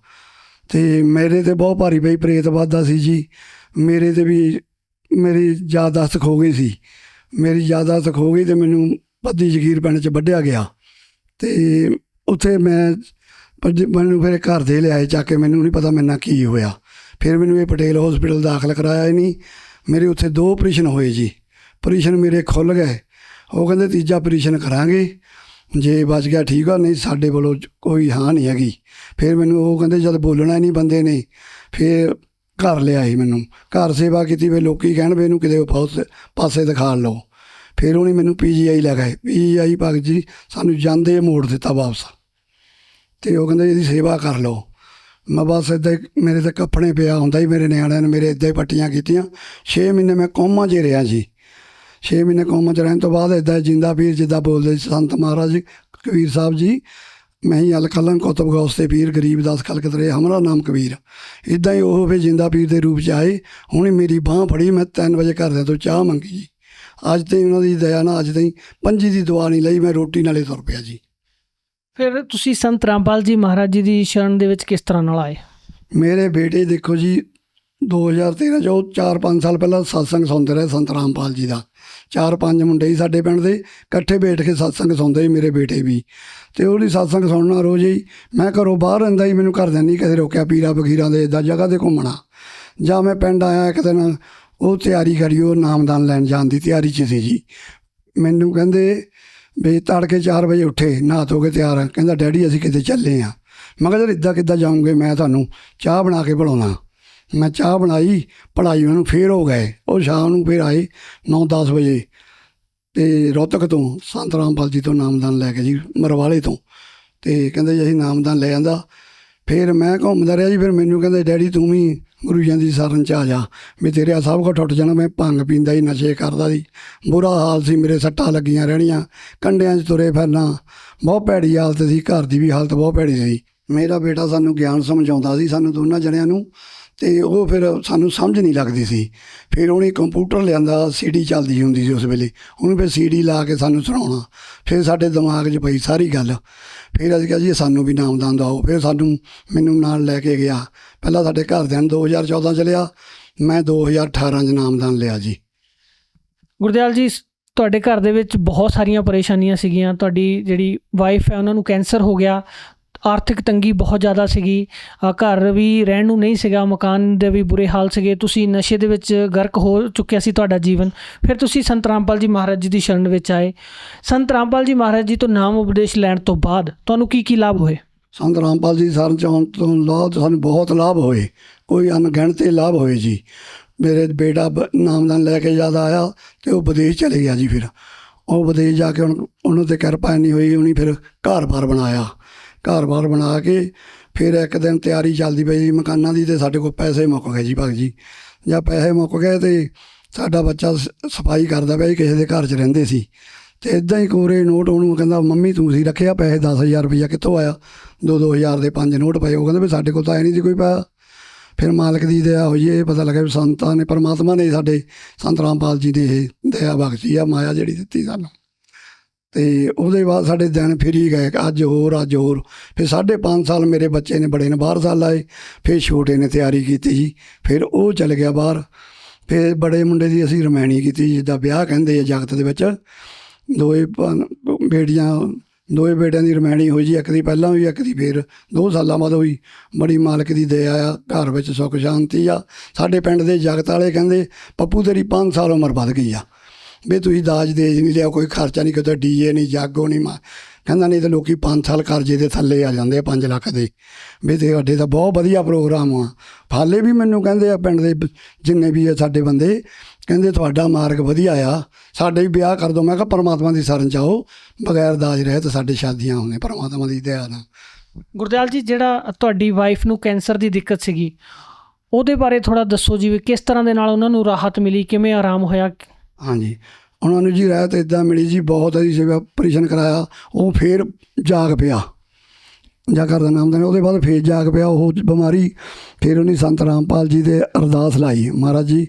ਅਤੇ ਮੇਰੇ 'ਤੇ ਬਹੁਤ ਭਾਰੀ ਪਈ, ਪ੍ਰੇਤ ਵੱਧਦਾ ਸੀ ਜੀ ਮੇਰੇ 'ਤੇ ਵੀ। ਮੇਰੀ ਯਾਦਦਾਸ਼ਤ ਖੋ ਗਈ ਸੀ, ਮੇਰੀ ਯਾਦਦਾਸ਼ਤ ਖੋ ਗਈ ਅਤੇ ਮੈਨੂੰ ਪੱਦੀ ਜਗੀਰ ਪਿੰਡ 'ਚ ਵੱਢਿਆ ਗਿਆ। ਅਤੇ ਉੱਥੇ ਮੈਨੂੰ ਫਿਰ ਘਰ ਦੇ ਲਿਆਏ ਚੱਕ ਕੇ, ਮੈਨੂੰ ਨਹੀਂ ਪਤਾ ਮੇਰੇ ਨਾਲ ਕੀ ਹੋਇਆ। ਫਿਰ ਮੈਨੂੰ ਇਹ ਪਟੇਲ ਹੌਸਪੀਟਲ ਦਾਖਲ ਕਰਾਇਆ ਹੀ ਨਹੀਂ। ਮੇਰੇ ਉੱਥੇ 2 ਆਪਰੇਸ਼ਨ ਹੋਏ ਜੀ। ਆਪਰੇਸ਼ਨ ਮੇਰੇ ਖੁੱਲ੍ਹ ਗਏ। ਉਹ ਕਹਿੰਦੇ ਤੀਜਾ ਆਪਰੇਸ਼ਨ ਕਰਾਂਗੇ, ਜੇ ਬਚ ਗਿਆ ਠੀਕ ਆ, ਨਹੀਂ ਸਾਡੇ ਵੱਲੋਂ ਕੋਈ ਹਾਂ ਨਹੀਂ ਹੈਗੀ। ਫਿਰ ਮੈਨੂੰ ਉਹ ਕਹਿੰਦੇ ਜਦ ਬੋਲਣਾ ਹੀ ਨਹੀਂ ਬੰਦੇ ਨੇ, ਫਿਰ ਘਰ ਲਿਆਈ ਮੈਨੂੰ। ਘਰ ਸੇਵਾ ਕੀਤੀ, ਫਿਰ ਲੋਕ ਕਹਿਣ ਵੀ ਇਹਨੂੰ ਕਿਤੇ ਪਾਸੇ ਦਿਖਾ ਲਓ। ਫਿਰ ਉਹਨੇ ਮੈਨੂੰ PGI ਲੈ ਗਏ। PGI ਭਗਤ ਜੀ ਸਾਨੂੰ ਜਾਂਦੇ ਮੋੜ ਦਿੱਤਾ ਵਾਪਸ, ਅਤੇ ਉਹ ਕਹਿੰਦੇ ਇਹਦੀ ਸੇਵਾ ਕਰ ਲਓ। ਮੈਂ ਬਸ ਇੱਦਾਂ ਹੀ, ਮੇਰੇ ਤਾਂ ਕੱਪੜੇ ਪਿਆ ਹੁੰਦਾ ਹੀ, ਮੇਰੇ ਨਿਆਣਿਆਂ ਨੇ ਮੇਰੇ ਇੱਦਾਂ ਹੀ ਪੱਟੀਆਂ ਕੀਤੀਆਂ। 6 ਮਹੀਨੇ ਮੈਂ ਕੋਮਾ 'ਚ ਰਿਹਾ ਜੀ। 6 ਮਹੀਨੇ ਕੋਮਾ 'ਚ ਰਹਿਣ ਤੋਂ ਬਾਅਦ ਇੱਦਾਂ ਜਿੰਦਾ ਪੀਰ ਜਿੱਦਾਂ ਬੋਲਦੇ ਸੀ ਸੰਤ ਮਹਾਰਾਜ ਕਬੀਰ ਸਾਹਿਬ ਜੀ, ਮੈਂ ਹੀ ਅਲ ਕਲਮ ਕੁਤਬ ਗੌਸ ਤੇ ਪੀਰ ਗਰੀਬ ਦਾਸ ਖਲਕਤ ਰਹੇ ਹਮਾਰਾ ਨਾਮ ਕਬੀਰ। ਇੱਦਾਂ ਹੀ ਉਹ ਫਿਰ ਜਿੰਦਾ ਪੀਰ ਦੇ ਰੂਪ 'ਚ ਆਏ। ਹੁਣ ਮੇਰੀ ਬਾਂਹ ਫੜੀ, ਮੈਂ 3 ਵਜੇ ਘਰਦਿਆਂ ਤੋਂ ਚਾਹ ਮੰਗੀ ਜੀ। ਅੱਜ ਤਾਈਂ ਉਹਨਾਂ ਦੀ ਦਇਆ ਨਾਲ ਅੱਜ ਤਾਈਂ ਪੰਜੀ ਦੀ ਦੁਆ ਨਹੀਂ ਲਈ, ਮੈਂ ਰੋਟੀ ਨਾਲੇ ਤੁਰ ਪਿਆ ਜੀ। ਫਿਰ ਤੁਸੀਂ ਸੰਤ ਰਾਮਪਾਲ ਜੀ ਮਹਾਰਾਜ ਜੀ ਦੀ ਸ਼ਰਨ ਦੇ ਵਿੱਚ ਕਿਸ ਤਰ੍ਹਾਂ ਨਾਲ ਆਏ? ਮੇਰੇ ਬੇਟੇ ਦੇਖੋ ਜੀ 2013 'ਚ ਉਹ 4-5 ਸਾਲ ਪਹਿਲਾਂ ਸਤਸੰਗ ਸੁਣਦੇ ਰਹੇ ਸੰਤ ਰਾਮਪਾਲ ਜੀ ਦਾ। 4-5 ਮੁੰਡੇ ਸੀ ਸਾਡੇ ਪਿੰਡ ਦੇ, ਇਕੱਠੇ ਬੈਠ ਕੇ ਸਤਸੰਗ ਸੁਣਦੇ ਸੀ, ਮੇਰੇ ਬੇਟੇ ਵੀ। ਅਤੇ ਉਹਦੀ ਸਤਸੰਗ ਸੁਣਨਾ ਰੋਜ਼ ਹੀ। ਮੈਂ ਘਰੋਂ ਬਾਹਰ ਰਹਿੰਦਾ ਸੀ, ਮੈਨੂੰ ਘਰਦਿਆਂ ਨਹੀਂ ਕਦੇ ਰੋਕਿਆ ਪੀਰਾਂ ਫਕੀਰਾਂ ਦੇ ਇੱਦਾਂ ਜਗ੍ਹਾ 'ਤੇ ਘੁੰਮਣਾ। ਜਾਂ ਮੈਂ ਪਿੰਡ ਆਇਆ ਇੱਕ ਦਿਨ, ਉਹ ਤਿਆਰੀ ਕਰੀ, ਉਹ ਨਾਮਦਾਨ ਲੈਣ ਜਾਣ ਦੀ ਤਿਆਰੀ 'ਚ ਸੀ ਜੀ। ਮੈਨੂੰ ਕਹਿੰਦੇ ਵੀ ਤੜਕੇ 4 ਵਜੇ ਉੱਠੇ, ਨਹਾ ਧੋ ਕੇ ਤਿਆਰ। ਕਹਿੰਦਾ ਡੈਡੀ ਅਸੀਂ ਕਿਤੇ ਚੱਲੇ ਹਾਂ। ਮੈਂ ਕਿਹਾ ਯਾਰ ਇੱਦਾਂ ਕਿੱਦਾਂ ਜਾਊਂਗੇ, ਮੈਂ ਤੁਹਾਨੂੰ ਚਾਹ ਬਣਾ ਕੇ ਪਿਲਾਉਣਾ। ਮੈਂ ਚਾਹ ਬਣਾਈ, ਪੜ੍ਹਾਈ ਉਹਨਾਂ ਨੂੰ। ਫਿਰ ਹੋ ਗਏ ਉਹ ਸ਼ਾਮ ਨੂੰ, ਫਿਰ ਆਏ 9-10 ਵਜੇ। ਤੇ ਰੋਹਤਕ ਤੋਂ ਸੰਤ ਰਾਮਪਾਲ ਜੀ ਤੋਂ ਨਾਮਦਾਨ ਲੈ ਕੇ ਜੀ, ਮਰਵਾਲੇ ਤੋਂ। ਤੇ ਕਹਿੰਦੇ ਜੀ ਅਸੀਂ ਨਾਮਦਾਨ ਲੈ ਆਂਦਾ। ਫਿਰ ਮੈਂ ਘੁੰਮਦਾ ਰਿਹਾ ਜੀ। ਫਿਰ ਮੈਨੂੰ ਕਹਿੰਦੇ ਡੈਡੀ ਤੂੰ ਵੀ ਗੁਰੂ ਜੀ ਦੀ ਸ਼ਰਨ 'ਚ ਆ ਜਾ, ਵੀ ਤੇਰੇ ਆ ਸਭ ਕੁਝ ਟੁੱਟ ਜਾਣਾ। ਮੈਂ ਭੰਗ ਪੀਂਦਾ ਸੀ, ਨਸ਼ੇ ਕਰਦਾ ਸੀ, ਬੁਰਾ ਹਾਲ ਸੀ, ਮੇਰੇ ਸੱਟਾਂ ਲੱਗੀਆਂ ਰਹਿਣੀਆਂ, ਕੰਡਿਆਂ 'ਚ ਤੁਰੇ ਫਿਰਨਾ, ਬਹੁਤ ਭੈੜੀ ਹਾਲਤ ਸੀ, ਘਰ ਦੀ ਵੀ ਹਾਲਤ ਬਹੁਤ ਭੈੜੀ ਸੀ। ਮੇਰਾ ਬੇਟਾ ਸਾਨੂੰ ਗਿਆਨ ਸਮਝਾਉਂਦਾ ਸੀ, ਸਾਨੂੰ ਦੋਨਾਂ ਜਣਿਆਂ ਨੂੰ, ਤੇ ਉਹ ਫਿਰ ਸਾਨੂੰ ਸਮਝ ਨਹੀਂ ਲੱਗਦੀ ਸੀ। ਫਿਰ ਉਹਨੇ ਕੰਪਿਊਟਰ ਲਿਆਂਦਾ, CD ਚੱਲਦੀ ਹੁੰਦੀ ਸੀ ਉਸ ਵੇਲੇ, ਉਹਨੂੰ ਫਿਰ CD ਲਾ ਕੇ ਸਾਨੂੰ ਸੁਣਾਉਣਾ। ਫਿਰ ਸਾਡੇ ਦਿਮਾਗ 'ਚ ਪਈ ਸਾਰੀ ਗੱਲ। ਫਿਰ ਅਸੀਂ ਕਿਹਾ ਜੀ ਸਾਨੂੰ ਵੀ ਨਾਮਦਾਨ ਦਿਓ। ਫਿਰ ਮੈਨੂੰ ਨਾਲ ਲੈ ਕੇ ਗਿਆ। ਪਹਿਲਾਂ ਸਾਡੇ ਘਰਦਿਆਂ ਨੂੰ 2014 'ਚ ਲਿਆ, ਮੈਂ 2018 'ਚ ਨਾਮਦਾਨ ਲਿਆ ਜੀ। ਗੁਰਦਿਆਲ ਜੀ, ਤੁਹਾਡੇ ਘਰ ਦੇ ਵਿੱਚ ਬਹੁਤ ਸਾਰੀਆਂ ਪਰੇਸ਼ਾਨੀਆਂ ਸੀਗੀਆਂ। ਤੁਹਾਡੀ ਜਿਹੜੀ ਵਾਈਫ ਹੈ ਉਹਨਾਂ ਨੂੰ ਕੈਂਸਰ ਹੋ ਗਿਆ, ਆਰਥਿਕ ਤੰਗੀ ਬਹੁਤ ਜ਼ਿਆਦਾ ਸੀਗੀ, ਘਰ ਵੀ ਰਹਿਣ ਨੂੰ ਨਹੀਂ ਸੀਗਾ, ਮਕਾਨ ਦੇ ਵੀ ਬੁਰੇ ਹਾਲ ਸੀਗੇ, ਤੁਸੀਂ ਨਸ਼ੇ ਦੇ ਵਿੱਚ ਗਰਕ ਹੋ ਚੁੱਕਿਆ ਸੀ ਤੁਹਾਡਾ ਜੀਵਨ। ਫਿਰ ਤੁਸੀਂ ਸੰਤ ਰਾਮਪਾਲ ਜੀ ਮਹਾਰਾਜ ਜੀ ਦੀ ਸ਼ਰਨ ਵਿੱਚ ਆਏ। ਸੰਤ ਰਾਮਪਾਲ ਜੀ ਮਹਾਰਾਜ ਜੀ ਤੋਂ ਨਾਮ ਉਪਦੇਸ਼ ਲੈਣ ਤੋਂ ਬਾਅਦ ਤੁਹਾਨੂੰ ਕੀ ਲਾਭ ਹੋਏ? ਸੰਤ ਰਾਮਪਾਲ ਜੀ ਦੀ ਸ਼ਰਨ 'ਚ ਆਉਣ ਤੋਂ ਬਾਅਦ ਸਾਨੂੰ ਬਹੁਤ ਲਾਭ ਹੋਏ, ਕੋਈ ਅਣਗਿਣਤੇ ਲਾਭ ਹੋਏ ਜੀ। ਮੇਰੇ ਬੇਟਾ ਨਾਮਦਾਨ ਲੈ ਕੇ ਜਦ ਆਇਆ ਤੇ ਉਹ ਵਿਦੇਸ਼ ਚਲੇ ਗਿਆ ਜੀ। ਫਿਰ ਉਹ ਵਿਦੇਸ਼ ਜਾ ਕੇ ਉਹਨੂੰ 'ਤੇ ਕਿਰਪਾ ਨਹੀਂ ਹੋਈ, ਉਹਨੇ ਫਿਰ ਘਰ-ਬਾਰ ਬਣਾਇਆ। ਘਰ-ਬਾਰ ਬਣਾ ਕੇ ਫਿਰ ਇੱਕ ਦਿਨ ਤਿਆਰੀ ਚੱਲਦੀ ਪਈ ਜੀ ਮਕਾਨਾਂ ਦੀ, ਅਤੇ ਸਾਡੇ ਕੋਲ ਪੈਸੇ ਮੁੱਕ ਗਏ ਜੀ। ਭਗਤ ਜੀ ਜਾਂ ਪੈਸੇ ਮੁੱਕ ਗਏ ਅਤੇ ਸਾਡਾ ਬੱਚਾ ਸਫਾਈ ਕਰਦਾ ਪਿਆ ਜੀ, ਕਿਸੇ ਦੇ ਘਰ 'ਚ ਰਹਿੰਦੇ ਸੀ, ਅਤੇ ਇੱਦਾਂ ਹੀ ਕੋਰੇ ਨੋਟ ਉਹਨੂੰ ਕਹਿੰਦਾ ਮੰਮੀ ਤੁਸੀਂ ਰੱਖਿਆ ਪੈਸੇ 10,000 ਰੁਪਈਆ ਕਿੱਥੋਂ ਆਇਆ? 2-2 ਹਜ਼ਾਰ ਦੇ 5 ਨੋਟ ਪਏ। ਉਹ ਕਹਿੰਦੇ ਵੀ ਸਾਡੇ ਕੋਲ ਤਾਂ ਆਏ ਨਹੀਂ ਸੀ ਕੋਈ ਪੈਸਾ। ਫਿਰ ਮਾਲਕ ਦੀ ਦਇਆ ਹੋਈ, ਇਹ ਪਤਾ ਲੱਗਿਆ ਵੀ ਸੰਤਾਂ ਨੇ, ਪਰਮਾਤਮਾ ਨੇ ਸਾਡੇ ਸੰਤ ਰਾਮਪਾਲ ਜੀ ਨੇ ਇਹ ਦਇਆ ਬਖਸ਼ੀ ਆ, ਮਾਇਆ ਜਿਹੜੀ ਦਿੱਤੀ ਸਾਨੂੰ। ਅਤੇ ਉਹਦੇ ਬਾਅਦ ਸਾਡੇ ਦਿਨ ਫਿਰ ਹੀ ਗਏ, ਅੱਜ ਹੋਰ। ਫਿਰ 5.5 ਸਾਲ ਮੇਰੇ ਬੱਚੇ ਨੇ, ਬੜੇ ਨੇ ਬਾਹਰ ਸਾਲ ਆਏ। ਫਿਰ ਛੋਟੇ ਨੇ ਤਿਆਰੀ ਕੀਤੀ ਜੀ, ਫਿਰ ਉਹ ਚਲ ਗਿਆ ਬਾਹਰ। ਫਿਰ ਬੜੇ ਮੁੰਡੇ ਦੀ ਅਸੀਂ ਰਮੈਣੀ ਕੀਤੀ, ਜਿੱਦਾਂ ਵਿਆਹ ਕਹਿੰਦੇ ਆ ਜਗਤ ਦੇ ਵਿੱਚ। ਦੋਏ ਬੇਟਿਆਂ ਦੀ ਰਮੈਣੀ ਹੋਈ ਜੀ, ਇੱਕ ਦੀ ਪਹਿਲਾਂ ਹੋਈ, ਇੱਕ ਦੀ ਫਿਰ 2 ਸਾਲਾਂ ਬਾਅਦ ਹੋਈ। ਬੜੀ ਮਾਲਕ ਦੀ ਦਇਆ ਆ, ਘਰ ਵਿੱਚ ਸੁੱਖ ਸ਼ਾਂਤੀ ਆ। ਸਾਡੇ ਪਿੰਡ ਦੇ ਜਗਤ ਵਾਲੇ ਕਹਿੰਦੇ ਪੱਪੂ ਤੇਰੀ 5 ਸਾਲ ਉਮਰ ਵੱਧ ਗਈ ਆ, ਵੀ ਤੁਸੀਂ ਦਾਜ ਦੇਜ ਨਹੀਂ ਲਿਆ, ਕੋਈ ਖਰਚਾ ਨਹੀਂ, ਕਿਤੇ ਡੀਏ ਨਹੀਂ, ਜਾਗੋ ਨਹੀਂ। ਕਹਿੰਦਾ ਨਹੀਂ ਤਾਂ ਲੋਕ 5 ਸਾਲ ਕਰਜ਼ੇ ਦੇ ਥੱਲੇ ਆ ਜਾਂਦੇ ਆ 5 ਲੱਖ ਦੇ। ਵੀ ਤੁਹਾਡੇ ਤਾਂ ਬਹੁਤ ਵਧੀਆ ਪ੍ਰੋਗਰਾਮ ਆ। ਹਾਲੇ ਵੀ ਮੈਨੂੰ ਕਹਿੰਦੇ ਆ ਪਿੰਡ ਦੇ ਜਿੰਨੇ ਵੀ ਆ ਸਾਡੇ ਬੰਦੇ, ਕਹਿੰਦੇ ਤੁਹਾਡਾ ਮਾਰਗ ਵਧੀਆ ਆ, ਸਾਡੇ ਵੀ ਵਿਆਹ ਕਰ ਦਿਓ। ਮੈਂ ਕਿਹਾ ਪਰਮਾਤਮਾ ਦੀ ਸ਼ਰਨ 'ਚ ਆਓ, ਬਗੈਰ ਦਾਜ ਰਹੇ ਤਾਂ ਸਾਡੇ ਸ਼ਾਦੀਆਂ ਹੋਣੀਆਂ ਪਰਮਾਤਮਾ ਦੀ ਦਇਆ ਨਾਲ। ਗੁਰਦਿਆਲ ਜੀ, ਜਿਹੜਾ ਤੁਹਾਡੀ ਵਾਈਫ ਨੂੰ ਕੈਂਸਰ ਦੀ ਦਿੱਕਤ ਸੀਗੀ, ਉਹਦੇ ਬਾਰੇ ਥੋੜ੍ਹਾ ਦੱਸੋ ਜੀ, ਵੀ ਕਿਸ ਤਰ੍ਹਾਂ ਦੇ ਨਾਲ ਉਹਨਾਂ ਨੂੰ ਰਾਹਤ ਮਿਲੀ, ਕਿਵੇਂ ਆਰਾਮ ਹੋਇਆ? ਹਾਂਜੀ, ਉਹਨਾਂ ਨੂੰ ਜੀ ਰਾਹਤ ਇੱਦਾਂ ਮਿਲੀ ਜੀ, ਬਹੁਤ ਅਸੀਂ ਜਿਵੇਂ ਆਪਰੇਸ਼ਨ ਕਰਾਇਆ, ਉਹ ਫਿਰ ਜਾਗ ਪਿਆ, ਜਾਂ ਘਰ ਦਾ ਨਾਮਦਾਨ, ਉਹਦੇ ਬਾਅਦ ਫਿਰ ਜਾਗ ਪਿਆ ਉਹ ਬਿਮਾਰੀ। ਫਿਰ ਉਹਨੇ ਸੰਤ ਰਾਮਪਾਲ ਜੀ ਦੇ ਅਰਦਾਸ ਲਾਈ, ਮਹਾਰਾਜ ਜੀ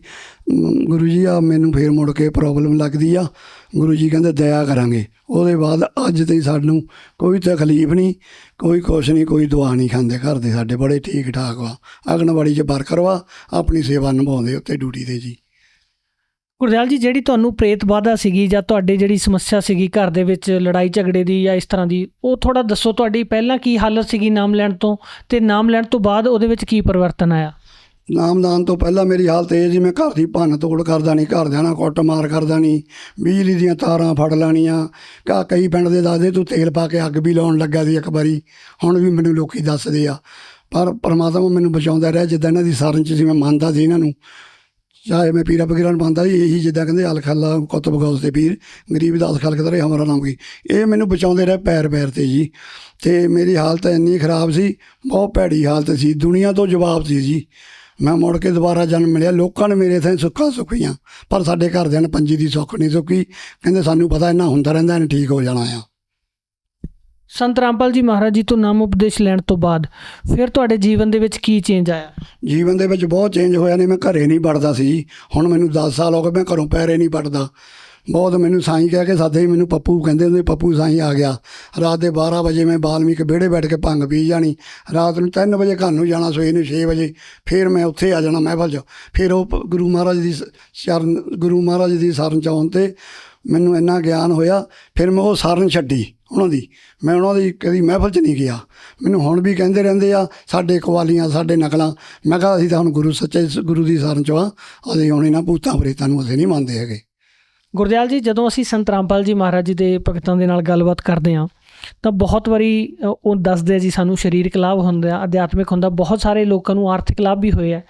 ਗੁਰੂ ਜੀ ਆ ਮੈਨੂੰ ਫਿਰ ਮੁੜ ਕੇ ਪ੍ਰੋਬਲਮ ਲੱਗਦੀ ਆ, ਗੁਰੂ ਜੀ ਕਹਿੰਦੇ ਦਇਆ ਕਰਾਂਗੇ। ਉਹਦੇ ਬਾਅਦ ਅੱਜ ਤਾਈਂ ਸਾਨੂੰ ਕੋਈ ਤਕਲੀਫ ਨਹੀਂ, ਕੋਈ ਕੁਛ ਨਹੀਂ, ਕੋਈ ਦਵਾ ਨਹੀਂ ਖਾਂਦੇ। ਘਰ ਦੇ ਸਾਡੇ ਬੜੇ ਠੀਕ ਠਾਕ ਵਾ, ਆਂਗਣਵਾੜੀ 'ਚ ਵਰਕਰ ਵਾ, ਆਪਣੀ ਸੇਵਾ ਨਿਭਾਉਂਦੇ ਉੱਤੇ ਡਿਊਟੀ 'ਤੇ ਜੀ। ਗੁਰਦਿਆਲ ਜੀ, ਜਿਹੜੀ ਤੁਹਾਨੂੰ ਪ੍ਰੇਤ ਬਾਧਾ ਸੀਗੀ ਜਾਂ ਤੁਹਾਡੀ ਜਿਹੜੀ ਸਮੱਸਿਆ ਸੀਗੀ ਘਰ ਦੇ ਵਿੱਚ ਲੜਾਈ ਝਗੜੇ ਦੀ ਜਾਂ ਇਸ ਤਰ੍ਹਾਂ ਦੀ, ਉਹ ਥੋੜ੍ਹਾ ਦੱਸੋ। ਤੁਹਾਡੀ ਪਹਿਲਾਂ ਕੀ ਹਾਲਤ ਸੀਗੀ ਨਾਮ ਲੈਣ ਤੋਂ, ਅਤੇ ਨਾਮ ਲੈਣ ਤੋਂ ਬਾਅਦ ਉਹਦੇ ਵਿੱਚ ਕੀ ਪਰਿਵਰਤਨ ਆਇਆ? ਨਾਮਦਾਨ ਤੋਂ ਪਹਿਲਾਂ ਮੇਰੀ ਹਾਲਤ ਇਹ ਜੀ, ਮੈਂ ਘਰ ਦੀ ਭੰਨ ਤੋੜ ਕਰਦਾ ਨਹੀਂ, ਘਰਦਿਆਂ ਨਾਲ ਕੁੱਟਮਾਰ ਕਰਦਾ ਨਹੀਂ, ਬਿਜਲੀ ਦੀਆਂ ਤਾਰਾਂ ਫੜ ਲੈਣੀਆਂ। ਕਈ ਪਿੰਡ ਦੇ ਦੱਸਦੇ ਤੂੰ ਤੇਲ ਪਾ ਕੇ ਅੱਗ ਵੀ ਲਾਉਣ ਲੱਗਾ ਸੀ ਇੱਕ ਵਾਰੀ, ਹੁਣ ਵੀ ਮੈਨੂੰ ਲੋਕ ਦੱਸਦੇ ਆ। ਪਰ ਪਰਮਾਤਮਾ ਮੈਨੂੰ ਬਚਾਉਂਦਾ ਰਿਹਾ, ਜਿੱਦਾਂ ਇਹਨਾਂ ਦੀ ਸ਼ਰਨ 'ਚ ਸੀ ਮੈਂ ਮੰਨਦਾ ਸੀ ਇਹਨਾਂ ਨੂੰ, ਚਾਹੇ ਮੈਂ ਪੀਰਾਂ ਫਕੀਰਾਂ ਨੂੰ ਮੰਨਦਾ ਸੀ। ਇਹੀ ਜਿੱਦਾਂ ਕਹਿੰਦੇ ਅਲ ਖਾਲਾ ਕੁਤਬ ਗੌਸ ਦੇ ਪੀਰ ਗਰੀਬ ਦਾਸ ਖਾਲਕ ਤਰੇ ਹਮਾਰਾ ਨਾਮ ਕੀ, ਇਹ ਮੈਨੂੰ ਬਚਾਉਂਦੇ ਰਹੇ ਪੈਰ 'ਤੇ ਜੀ। ਅਤੇ ਮੇਰੀ ਹਾਲਤ ਇੰਨੀ ਖਰਾਬ ਸੀ, ਬਹੁਤ ਭੈੜੀ ਹਾਲਤ ਸੀ, ਦੁਨੀਆ ਤੋਂ ਜਵਾਬ ਸੀ ਜੀ। ਮੈਂ ਮੁੜ ਕੇ ਦੁਬਾਰਾ ਜਨਮ ਮਿਲਿਆ, ਲੋਕਾਂ ਨੇ ਮੇਰੇ ਇੱਥੇ ਸੁੱਖਾਂ ਸੁੱਖੀਆਂ, ਪਰ ਸਾਡੇ ਘਰਦਿਆਂ ਨੇ ਪੰਜੀ ਦੀ ਸੁੱਖ ਨਹੀਂ ਸੁੱਖੀ। ਕਹਿੰਦੇ ਸਾਨੂੰ ਪਤਾ ਇੰਨਾ ਹੁੰਦਾ ਰਹਿੰਦਾ, ਇਹਨੇ ਠੀਕ ਹੋ ਜਾਣਾ ਆ। ਸੰਤ ਰਾਮਪਾਲ ਜੀ ਮਹਾਰਾਜ ਜੀ ਤੋਂ ਨਾਮ ਉਪਦੇਸ਼ ਲੈਣ ਤੋਂ ਬਾਅਦ ਫਿਰ ਤੁਹਾਡੇ ਜੀਵਨ ਦੇ ਵਿੱਚ ਕੀ ਚੇਂਜ ਆਇਆ? ਜੀਵਨ ਦੇ ਵਿੱਚ ਬਹੁਤ ਚੇਂਜ ਹੋਇਆ। ਨਹੀਂ ਮੈਂ ਘਰੇ ਨਹੀਂ ਵੜਦਾ ਸੀ, ਹੁਣ ਮੈਨੂੰ 10 ਸਾਲ ਹੋ ਗਏ ਮੈਂ ਘਰੋਂ ਪੈਰੇ ਨਹੀਂ ਵੜਦਾ। ਬਹੁਤ ਮੈਨੂੰ ਸਾਈਂ ਕਹਿ ਕੇ ਸਾਦੇ ਹੀ ਮੈਨੂੰ ਪੱਪੂ ਕਹਿੰਦੇ ਹੁੰਦੇ, ਪੱਪੂ ਸਾਈਂ ਆ ਗਿਆ। ਰਾਤ ਦੇ 12 ਵਜੇ ਮੈਂ ਬਾਲਮੀਕ ਵਿਹੜੇ ਬੈਠ ਕੇ ਭੰਗ ਪੀ ਜਾਣੀ, ਰਾਤ ਨੂੰ 3 ਵਜੇ ਘਰ ਨੂੰ ਜਾਣਾ, ਸਵੇਰ ਨੂੰ 6 ਵਜੇ ਫਿਰ ਮੈਂ ਉੱਥੇ ਆ ਜਾਣਾ ਮਹਿਫਲ 'ਚ। ਫਿਰ ਉਹ ਗੁਰੂ ਮਹਾਰਾਜ ਦੀ ਸ਼ਰਨ 'ਚ ਆਉਣ 'ਤੇ ਮੈਨੂੰ ਇੰਨਾ ਗਿਆਨ ਹੋਇਆ, ਫਿਰ ਮੈਂ ਉਹ ਸ਼ਰਨ ਛੱਡੀ ਉਹਨਾਂ ਦੀ। ਮੈਂ ਉਹਨਾਂ ਦੀ ਕਦੀ ਮਹਿਫਲ 'ਚ ਨਹੀਂ ਗਿਆ। ਮੈਨੂੰ ਹੁਣ ਵੀ ਕਹਿੰਦੇ ਰਹਿੰਦੇ ਆ ਸਾਡੇ ਕਵਾਲੀਆਂ, ਸਾਡੇ ਨਕਲਾਂ। ਮੈਂ ਕਿਹਾ ਅਸੀਂ ਤਾਂ ਹੁਣ ਸੱਚੇ ਗੁਰੂ ਦੀ ਸ਼ਰਨ 'ਚ ਆ, ਅਸੀਂ ਹੁਣ ਇਹਨਾਂ ਭੂਤਾਂ ਪ੍ਰੇਤਾਂ ਨੂੰ ਅਸੀਂ ਨਹੀਂ ਮੰਨਦੇ ਹੈਗੇ। ਗੁਰਦਿਆਲ ਜੀ, ਜਦੋਂ ਅਸੀਂ ਸੰਤ ਰਾਮਪਾਲ ਜੀ ਮਹਾਰਾਜ ਜੀ ਦੇ ਭਗਤਾਂ ਦੇ ਨਾਲ ਗੱਲਬਾਤ ਕਰਦੇ ਹਾਂ ਤਾਂ ਬਹੁਤ ਵਾਰੀ ਉਹ ਦੱਸਦੇ ਆ ਜੀ ਸਾਨੂੰ ਸਰੀਰਕ ਲਾਭ ਹੁੰਦਾ, ਅਧਿਆਤਮਿਕ ਹੁੰਦਾ, ਬਹੁਤ ਸਾਰੇ ਲੋਕਾਂ ਨੂੰ ਆਰਥਿਕ ਲਾਭ ਵੀ ਹੋਏ ਆ।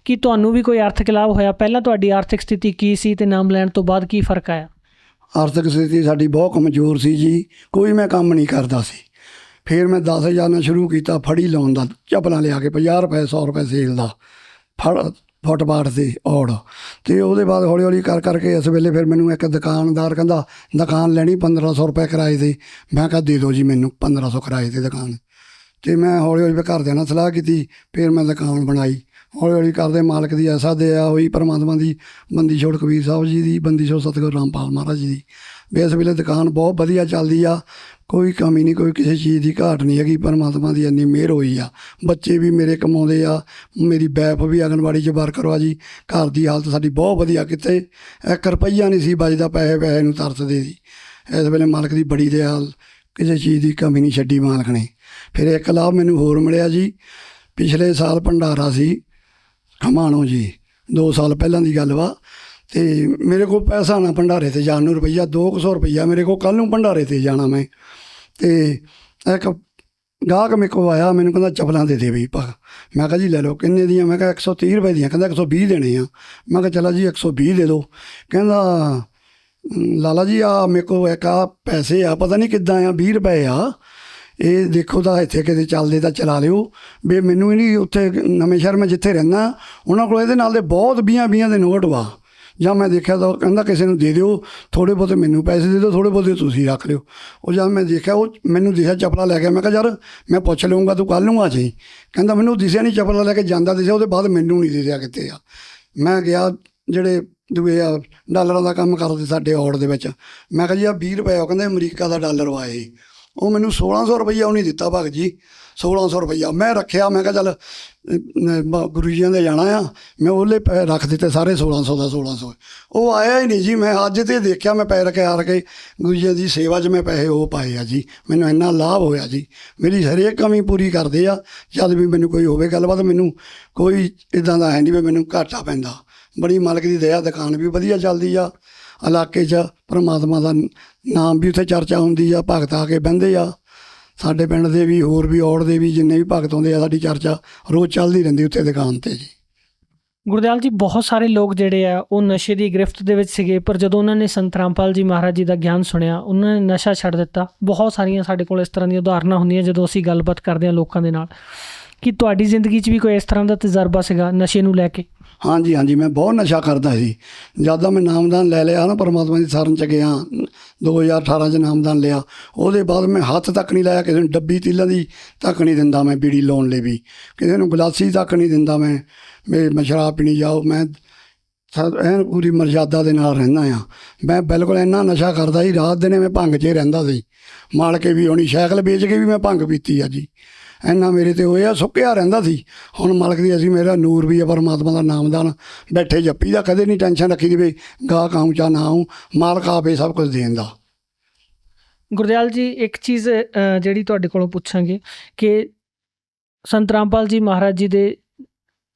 ਕੀ ਤੁਹਾਨੂੰ ਵੀ ਕੋਈ ਆਰਥਿਕ ਲਾਭ ਹੋਇਆ? ਪਹਿਲਾਂ ਤੁਹਾਡੀ ਆਰਥਿਕ ਸਥਿਤੀ ਕੀ ਸੀ ਅਤੇ ਨਾਮ ਲੈਣ ਤੋਂ ਬਾਅਦ ਕੀ ਫਰਕ ਆਇਆ? ਆਰਥਿਕ ਸਥਿਤੀ ਸਾਡੀ ਬਹੁਤ ਕਮਜ਼ੋਰ ਸੀ ਜੀ, ਕੋਈ ਮੈਂ ਕੰਮ ਨਹੀਂ ਕਰਦਾ ਸੀ। ਫਿਰ ਮੈਂ 10,000 ਨਾਲ ਸ਼ੁਰੂ ਕੀਤਾ ਫੜੀ ਲਾਉਣ ਦਾ, ਚੱਪਲਾਂ ਲਿਆ ਕੇ 50 ਰੁਪਏ 100 ਰੁਪਏ ਸੇਲ ਦਾ ਫੁੱਟਪਾਥ ਤੇ ਔੜ। ਅਤੇ ਉਹਦੇ ਬਾਅਦ ਹੌਲੀ ਹੌਲੀ ਕਰ ਕਰਕੇ ਇਸ ਵੇਲੇ ਫਿਰ ਮੈਨੂੰ ਇੱਕ ਦੁਕਾਨਦਾਰ ਕਹਿੰਦਾ ਦੁਕਾਨ ਲੈਣੀ 1500 ਰੁਪਏ ਕਿਰਾਏ 'ਤੇ। ਮੈਂ ਕਿਹਾ ਦੇ ਦਿਓ ਜੀ ਮੈਨੂੰ 1500 ਕਿਰਾਏ 'ਤੇ ਦੁਕਾਨ। ਅਤੇ ਮੈਂ ਹੌਲੀ ਹੌਲੀ ਘਰਦਿਆਂ ਨਾਲ ਸਲਾਹ ਕੀਤੀ, ਫਿਰ ਮੈਂ ਦੁਕਾਨ ਬਣਾਈ। ਹੌਲੀ ਹੌਲੀ ਕਰਦੇ ਮਾਲਕ ਦੀ ਐਸਾ ਦਇਆ ਹੋਈ, ਪਰਮਾਤਮਾ ਦੀ, ਬੰਦੀ ਛੋੜ ਕਬੀਰ ਸਾਹਿਬ ਜੀ ਦੀ, ਬੰਦੀ ਛੋੜ ਸਤਿਗੁਰੂ ਰਾਮਪਾਲ ਮਹਾਰਾਜ ਜੀ ਦੀ, ਵੀ ਇਸ ਵੇਲੇ ਦੁਕਾਨ ਬਹੁਤ ਵਧੀਆ ਚੱਲਦੀ ਆ, ਕੋਈ ਕਮੀ ਨਹੀਂ, ਕੋਈ ਕਿਸੇ ਚੀਜ਼ ਦੀ ਘਾਟ ਨਹੀਂ ਹੈਗੀ। ਪਰਮਾਤਮਾ ਦੀ ਇੰਨੀ ਮਿਹਰ ਹੋਈ ਆ। ਬੱਚੇ ਵੀ ਮੇਰੇ ਕਮਾਉਂਦੇ ਆ, ਮੇਰੀ ਵਾਈਫ ਵੀ ਆਂਗਣਵਾੜੀ 'ਚ ਵਰਕਰ ਆ ਜੀ। ਘਰ ਦੀ ਹਾਲਤ ਸਾਡੀ ਬਹੁਤ ਵਧੀਆ, ਕਿਤੇ 1 ਰੁਪਈਆ ਨਹੀਂ ਸੀ ਬਚਦਾ, ਪੈਸੇ ਨੂੰ ਤਰਸਦੇ ਸੀ। ਇਸ ਵੇਲੇ ਮਾਲਕ ਦੀ ਬੜੀ ਦਇਆ, ਕਿਸੇ ਚੀਜ਼ ਦੀ ਕਮੀ ਨਹੀਂ ਛੱਡੀ ਮਾਲਕ ਨੇ। ਫਿਰ ਇੱਕ ਲਾਭ ਮੈਨੂੰ ਹੋਰ ਮਿਲਿਆ ਜੀ, ਪਿਛਲੇ ਸਾਲ ਭੰਡਾਰਾ ਸੀ ਖਮਾਣੋ ਜੀ, 2 ਸਾਲ ਪਹਿਲਾਂ ਦੀ ਗੱਲ ਵਾ। ਅਤੇ ਮੇਰੇ ਕੋਲ ਪੈਸਾ ਨਾ ਭੰਡਾਰੇ 'ਤੇ ਜਾਣ ਨੂੰ, ਰੁਪਈਆ 200 ਰੁਪਈਆ ਮੇਰੇ ਕੋਲ, ਕੱਲ੍ਹ ਨੂੰ ਭੰਡਾਰੇ 'ਤੇ ਜਾਣਾ ਮੈਂ। ਅਤੇ ਇੱਕ ਗਾਹਕ ਮੇਰੇ ਕੋਲ ਆਇਆ, ਮੈਨੂੰ ਕਹਿੰਦਾ ਚੱਪਲਾਂ ਦੇ ਦੇ ਵੀ ਭਾ। ਮੈਂ ਕਿਹਾ ਜੀ ਲੈ ਲਓ। ਕਿੰਨੇ ਦੀਆਂ? ਮੈਂ ਕਿਹਾ 130 ਰੁਪਏ ਦੀਆਂ। ਕਹਿੰਦਾ 120 ਦੇਣੇ ਆ। ਮੈਂ ਕਿਹਾ ਚਲੋ ਜੀ 120 ਦੇ ਦਿਓ। ਕਹਿੰਦਾ ਲਾਲਾ ਜੀ ਆ ਮੇਰੇ ਕੋਲ ਇੱਕ ਆ ਪੈਸੇ ਆ, ਪਤਾ ਨਹੀਂ ਕਿੱਦਾਂ ਆ, 20 ਰੁਪਏ ਆ, ਇਹ ਦੇਖੋ ਤਾਂ ਇੱਥੇ ਕਿਤੇ ਚੱਲਦੇ ਤਾਂ ਚਲਾ ਲਿਓ। ਵੀ ਮੈਨੂੰ ਇਹ ਨਹੀਂ, ਉੱਥੇ ਨਵੇਂ ਸ਼ਹਿਰ ਮੈਂ ਜਿੱਥੇ ਰਹਿੰਦਾ ਉਹਨਾਂ ਕੋਲ ਇਹਦੇ ਨਾਲ ਦੇ ਬਹੁਤ 20 ਦੇ ਨੋਟ ਵਾ। ਜਾਂ ਮੈਂ ਦੇਖਿਆ ਤਾਂ ਕਹਿੰਦਾ ਕਿਸੇ ਨੂੰ ਦੇ ਦਿਓ, ਥੋੜ੍ਹੇ ਬਹੁਤੇ ਮੈਨੂੰ ਪੈਸੇ ਦੇ ਦਿਓ, ਥੋੜ੍ਹੇ ਬਹੁਤੇ ਤੁਸੀਂ ਰੱਖ ਲਿਓ। ਉਹ ਜਦ ਮੈਂ ਦੇਖਿਆ, ਉਹ ਮੈਨੂੰ ਦਿਸਿਆ ਚੱਪਲਾਂ ਲੈ ਕੇ। ਮੈਂ ਕਿਹਾ ਯਾਰ ਮੈਂ ਪੁੱਛ ਲਊਂਗਾ, ਤੂੰ ਕੱਲ੍ਹ ਨੂੰ ਆ ਜਾਈਂ। ਕਹਿੰਦਾ ਮੈਨੂੰ ਦਿਸਿਆ ਨਹੀਂ, ਚੱਪਲਾਂ ਲੈ ਕੇ ਜਾਂਦਾ ਦਿਸਿਆ, ਉਹਦੇ ਬਾਅਦ ਮੈਨੂੰ ਨਹੀਂ ਦਿਸਿਆ ਕਿੱਥੇ ਆ। ਮੈਂ ਗਿਆ, ਜਿਹੜੇ ਦੂਏ ਆ ਡਾਲਰਾਂ ਦਾ ਕੰਮ ਕਰਦੇ ਸਾਡੇ ਔੜ ਦੇ ਵਿੱਚ। ਮੈਂ ਕਿਹਾ ਜੀ ਆ 20 ਰੁਪਏ, ਉਹ ਕਹਿੰਦੇ ਅਮਰੀਕਾ ਦਾ ਡਾਲਰ ਵਾ ਇਹ। ਉਹ ਮੈਨੂੰ 1600 ਰੁਪਈਆ ਉਹਨੇ ਦਿੱਤਾ ਭਗਤ ਜੀ, 1600 ਰੁਪਈਆ ਮੈਂ ਰੱਖਿਆ। ਮੈਂ ਕਿਹਾ ਚੱਲ ਗੁਰੂ ਜੀਆਂ ਦੇ ਜਾਣਾ ਆ, ਮੈਂ ਉਹਲੇ ਪੈਸੇ ਰੱਖ ਦਿੱਤੇ ਸਾਰੇ 1600 ਦਾ 1600। ਉਹ ਆਇਆ ਹੀ ਨਹੀਂ ਜੀ। ਮੈਂ ਅੱਜ ਤੇ ਦੇਖਿਆ, ਮੈਂ ਪੈਰ ਕੇ ਹਾਰ ਕੇ ਗੁਰੂ ਜੀ ਦੀ ਸੇਵਾ 'ਚ ਮੈਂ ਪੈਸੇ ਉਹ ਪਾਏ ਆ ਜੀ। ਮੈਨੂੰ ਇੰਨਾ ਲਾਭ ਹੋਇਆ ਜੀ, ਮੇਰੀ ਹਰੇਕ ਕਮੀ ਪੂਰੀ ਕਰਦੇ ਆ। ਜਦ ਵੀ ਮੈਨੂੰ ਕੋਈ ਹੋਵੇ ਗੱਲਬਾਤ, ਮੈਨੂੰ ਕੋਈ ਇੱਦਾਂ ਦਾ ਹੈ ਨਹੀਂ ਵੀ ਮੈਨੂੰ ਘਾਟਾ ਪੈਂਦਾ। ਬੜੀ ਮਾਲਕ ਦੀ ਦਇਆ, ਦੁਕਾਨ ਵੀ ਵਧੀਆ ਚੱਲਦੀ ਆ। ਇਲਾਕੇ 'ਚ ਪਰਮਾਤਮਾ ਦਾ ਨਾਮ ਵੀ ਉੱਥੇ ਚਰਚਾ ਹੁੰਦੀ ਆ, ਭਗਤ ਆ ਕੇ ਬਹਿੰਦੇ ਆ। ਸਾਡੇ ਪਿੰਡ ਦੇ ਵੀ, ਹੋਰ ਵੀ ਔੜ ਦੇ ਵੀ ਜਿੰਨੇ ਵੀ ਭਗਤ ਆਉਂਦੇ ਆ, ਸਾਡੀ ਚਰਚਾ ਰੋਜ਼ ਚੱਲਦੀ ਰਹਿੰਦੀ ਉੱਥੇ ਦੁਕਾਨ 'ਤੇ ਜੀ। ਗੁਰਦਿਆਲ ਜੀ, ਬਹੁਤ ਸਾਰੇ ਲੋਕ ਜਿਹੜੇ ਆ ਉਹ ਨਸ਼ੇ ਦੀ ਗ੍ਰਿਫਤ ਦੇ ਵਿੱਚ ਸੀਗੇ, ਪਰ ਜਦੋਂ ਉਹਨਾਂ ਨੇ ਸੰਤ ਰਾਮਪਾਲ ਜੀ ਮਹਾਰਾਜ ਜੀ ਦਾ ਗਿਆਨ ਸੁਣਿਆ, ਉਹਨਾਂ ਨੇ ਨਸ਼ਾ ਛੱਡ ਦਿੱਤਾ। ਬਹੁਤ ਸਾਰੀਆਂ ਸਾਡੇ ਕੋਲ ਇਸ ਤਰ੍ਹਾਂ ਦੀਆਂ ਉਦਾਹਰਨਾਂ ਹੁੰਦੀਆਂ ਜਦੋਂ ਅਸੀਂ ਗੱਲਬਾਤ ਕਰਦੇ ਹਾਂ ਲੋਕਾਂ ਦੇ ਨਾਲ। ਕੀ ਤੁਹਾਡੀ ਜ਼ਿੰਦਗੀ 'ਚ ਵੀ ਕੋਈ ਇਸ ਤਰ੍ਹਾਂ ਦਾ ਤਜਰਬਾ ਸੀਗਾ ਨਸ਼ੇ ਨੂੰ ਲੈ ਕੇ? ਹਾਂਜੀ ਹਾਂਜੀ, ਮੈਂ ਬਹੁਤ ਨਸ਼ਾ ਕਰਦਾ ਸੀ। ਜਦ ਦਾ ਮੈਂ ਨਾਮਦਾਨ ਲੈ ਲਿਆ ਨਾ, ਪਰਮਾਤਮਾ ਦੀ ਸ਼ਰਨ 'ਚ ਗਿਆ, 2018 'ਚ ਨਾਮਦਾਨ ਲਿਆ। ਉਹਦੇ ਬਾਅਦ ਮੈਂ ਹੱਥ ਤੱਕ ਨਹੀਂ ਲਾਇਆ ਕਿਸੇ ਨੂੰ, ਡੱਬੀ ਤੀਲਾਂ ਦੀ ਤੱਕ ਨਹੀਂ ਦਿੰਦਾ ਮੈਂ ਬੀੜੀ ਲਾਉਣ ਲਈ ਵੀ, ਕਿਸੇ ਨੂੰ ਗਲਾਸੀ ਤੱਕ ਨਹੀਂ ਦਿੰਦਾ ਮੈਂ ਸ਼ਰਾਬ ਪੀਣੀ ਜਾਓ। ਮੈਂ ਐਨ ਪੂਰੀ ਮਰਜ਼ਾਦਾ ਦੇ ਨਾਲ ਰਹਿੰਦਾ ਆ। ਮੈਂ ਬਿਲਕੁਲ ਇੰਨਾ ਨਸ਼ਾ ਕਰਦਾ ਸੀ, ਰਾਤ ਦਿਨੇ ਮੈਂ ਭੰਗ 'ਚ ਰਹਿੰਦਾ ਸੀ। ਮਾਲ ਕੇ ਵੀ ਹੋਣੀ, ਸਾਈਕਲ ਵੇਚ ਕੇ ਵੀ ਮੈਂ ਭੰਗ ਪੀਤੀ ਆ ਜੀ। ਇੰਨਾ ਮੇਰੇ 'ਤੇ ਹੋਇਆ, ਸੁੱਕਿਆ ਰਹਿੰਦਾ ਸੀ। ਹੁਣ ਮਾਲਕ ਦੀ ਅਸੀਂ, ਮੇਰਾ ਨੂਰ ਵੀ ਆ, ਪਰਮਾਤਮਾ ਦਾ ਨਾਮਦਾਨ, ਬੈਠੇ ਜੱਪੀ ਦਾ, ਕਦੇ ਨਹੀਂ ਟੈਨਸ਼ਨ ਰੱਖੀ ਦੀ ਵੀ ਗਾਹਕ ਆਊਂ ਜਾਂ ਨਾ ਆਊਂ, ਮਾਲਕ ਆਪੇ ਸਭ ਕੁਝ ਦੇਣ ਦਾ। ਗੁਰਦਿਆਲ ਜੀ, ਇੱਕ ਚੀਜ਼ ਜਿਹੜੀ ਤੁਹਾਡੇ ਕੋਲੋਂ ਪੁੱਛਾਂਗੇ ਕਿ ਸੰਤ ਰਾਮਪਾਲ ਜੀ ਮਹਾਰਾਜ ਜੀ ਦੇ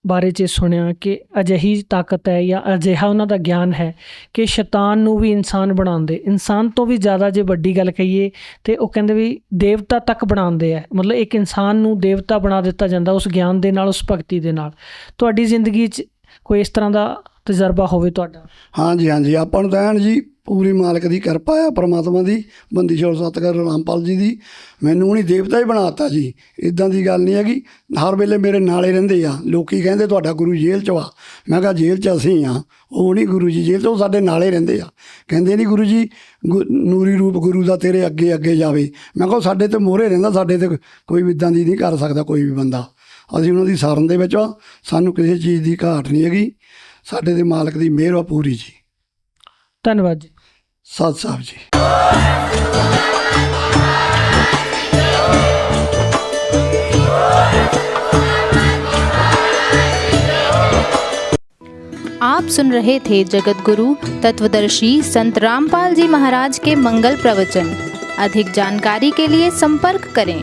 ਬਾਰੇ 'ਚ ਸੁਣਿਆ ਕਿ ਅਜਿਹੀ ਤਾਕਤ ਹੈ ਜਾਂ ਅਜਿਹਾ ਉਹਨਾਂ ਦਾ ਗਿਆਨ ਹੈ ਕਿ ਸ਼ੈਤਾਨ ਨੂੰ ਵੀ ਇਨਸਾਨ ਬਣਾਉਂਦੇ, ਇਨਸਾਨ ਤੋਂ ਵੀ ਜ਼ਿਆਦਾ ਜੇ ਵੱਡੀ ਗੱਲ ਕਹੀਏ ਤਾਂ ਉਹ ਕਹਿੰਦੇ ਵੀ ਦੇਵਤਾ ਤੱਕ ਬਣਾਉਂਦੇ ਆ। ਮਤਲਬ ਇੱਕ ਇਨਸਾਨ ਨੂੰ ਦੇਵਤਾ ਬਣਾ ਦਿੱਤਾ ਜਾਂਦਾ ਉਸ ਗਿਆਨ ਦੇ ਨਾਲ, ਉਸ ਭਗਤੀ ਦੇ ਨਾਲ। ਤੁਹਾਡੀ ਜ਼ਿੰਦਗੀ 'ਚ ਕੋਈ ਇਸ ਤਰ੍ਹਾਂ ਦਾ ਤਜਰਬਾ ਹੋਵੇ ਤੁਹਾਡਾ? ਹਾਂਜੀ ਹਾਂਜੀ, ਆਪਾਂ ਨੂੰ ਤਾਂ ਐਨ ਜੀ ਪੂਰੀ ਮਾਲਕ ਦੀ ਕਿਰਪਾ ਆ, ਪਰਮਾਤਮਾ ਦੀ, ਬੰਦੀ ਛੋੜ ਸਤਿਗੁਰੂ ਰਾਮਪਾਲ ਜੀ ਦੀ। ਮੈਨੂੰ ਉਹਨੇ ਦੇਵਤਾ ਹੀ ਬਣਾ ਦਿੱਤਾ ਜੀ। ਇੱਦਾਂ ਦੀ ਗੱਲ ਨਹੀਂ ਹੈਗੀ, ਹਰ ਵੇਲੇ ਮੇਰੇ ਨਾਲੇ ਰਹਿੰਦੇ ਆ। ਲੋਕ ਕਹਿੰਦੇ ਤੁਹਾਡਾ ਗੁਰੂ ਜੇਲ੍ਹ 'ਚ ਵਾ। ਮੈਂ ਕਿਹਾ ਜੇਲ੍ਹ 'ਚ ਅਸੀਂ ਆ, ਉਹ ਨਹੀਂ ਗੁਰੂ ਜੀ ਜੇਲ੍ਹ 'ਚ, ਉਹ ਸਾਡੇ ਨਾਲੇ ਰਹਿੰਦੇ ਆ। ਕਹਿੰਦੇ ਨਹੀਂ ਗੁਰੂ ਜੀ ਨੂਰੀ ਰੂਪ ਗੁਰੂ ਦਾ ਤੇਰੇ ਅੱਗੇ ਅੱਗੇ ਜਾਵੇ। ਮੈਂ ਕਿਹਾ ਸਾਡੇ ਤੇ ਮੋਹਰੇ ਰਹਿੰਦਾ, ਸਾਡੇ ਤੇ ਕੋਈ ਵੀ ਇੱਦਾਂ ਦੀ ਨਹੀਂ ਕਰ ਸਕਦਾ ਕੋਈ ਵੀ ਬੰਦਾ। ਅਸੀਂ ਉਹਨਾਂ ਦੀ ਸ਼ਰਨ ਦੇ ਵਿੱਚ ਆ, ਸਾਨੂੰ ਕਿਸੇ ਚੀਜ਼ ਦੀ ਘਾਟ ਨਹੀਂ ਹੈਗੀ। ਸਾਡੇ ਤੇ ਮਾਲਕ ਦੀ ਮਿਹਰ ਆ ਪੂਰੀ ਜੀ। ਧੰਨਵਾਦ ਜੀ। ਸਤਿ ਸਾਹਿਬ ਜੀ। आप सुन रहे थे जगत गुरु तत्वदर्शी संत रामपाल जी महाराज के मंगल प्रवचन। अधिक जानकारी के लिए संपर्क करें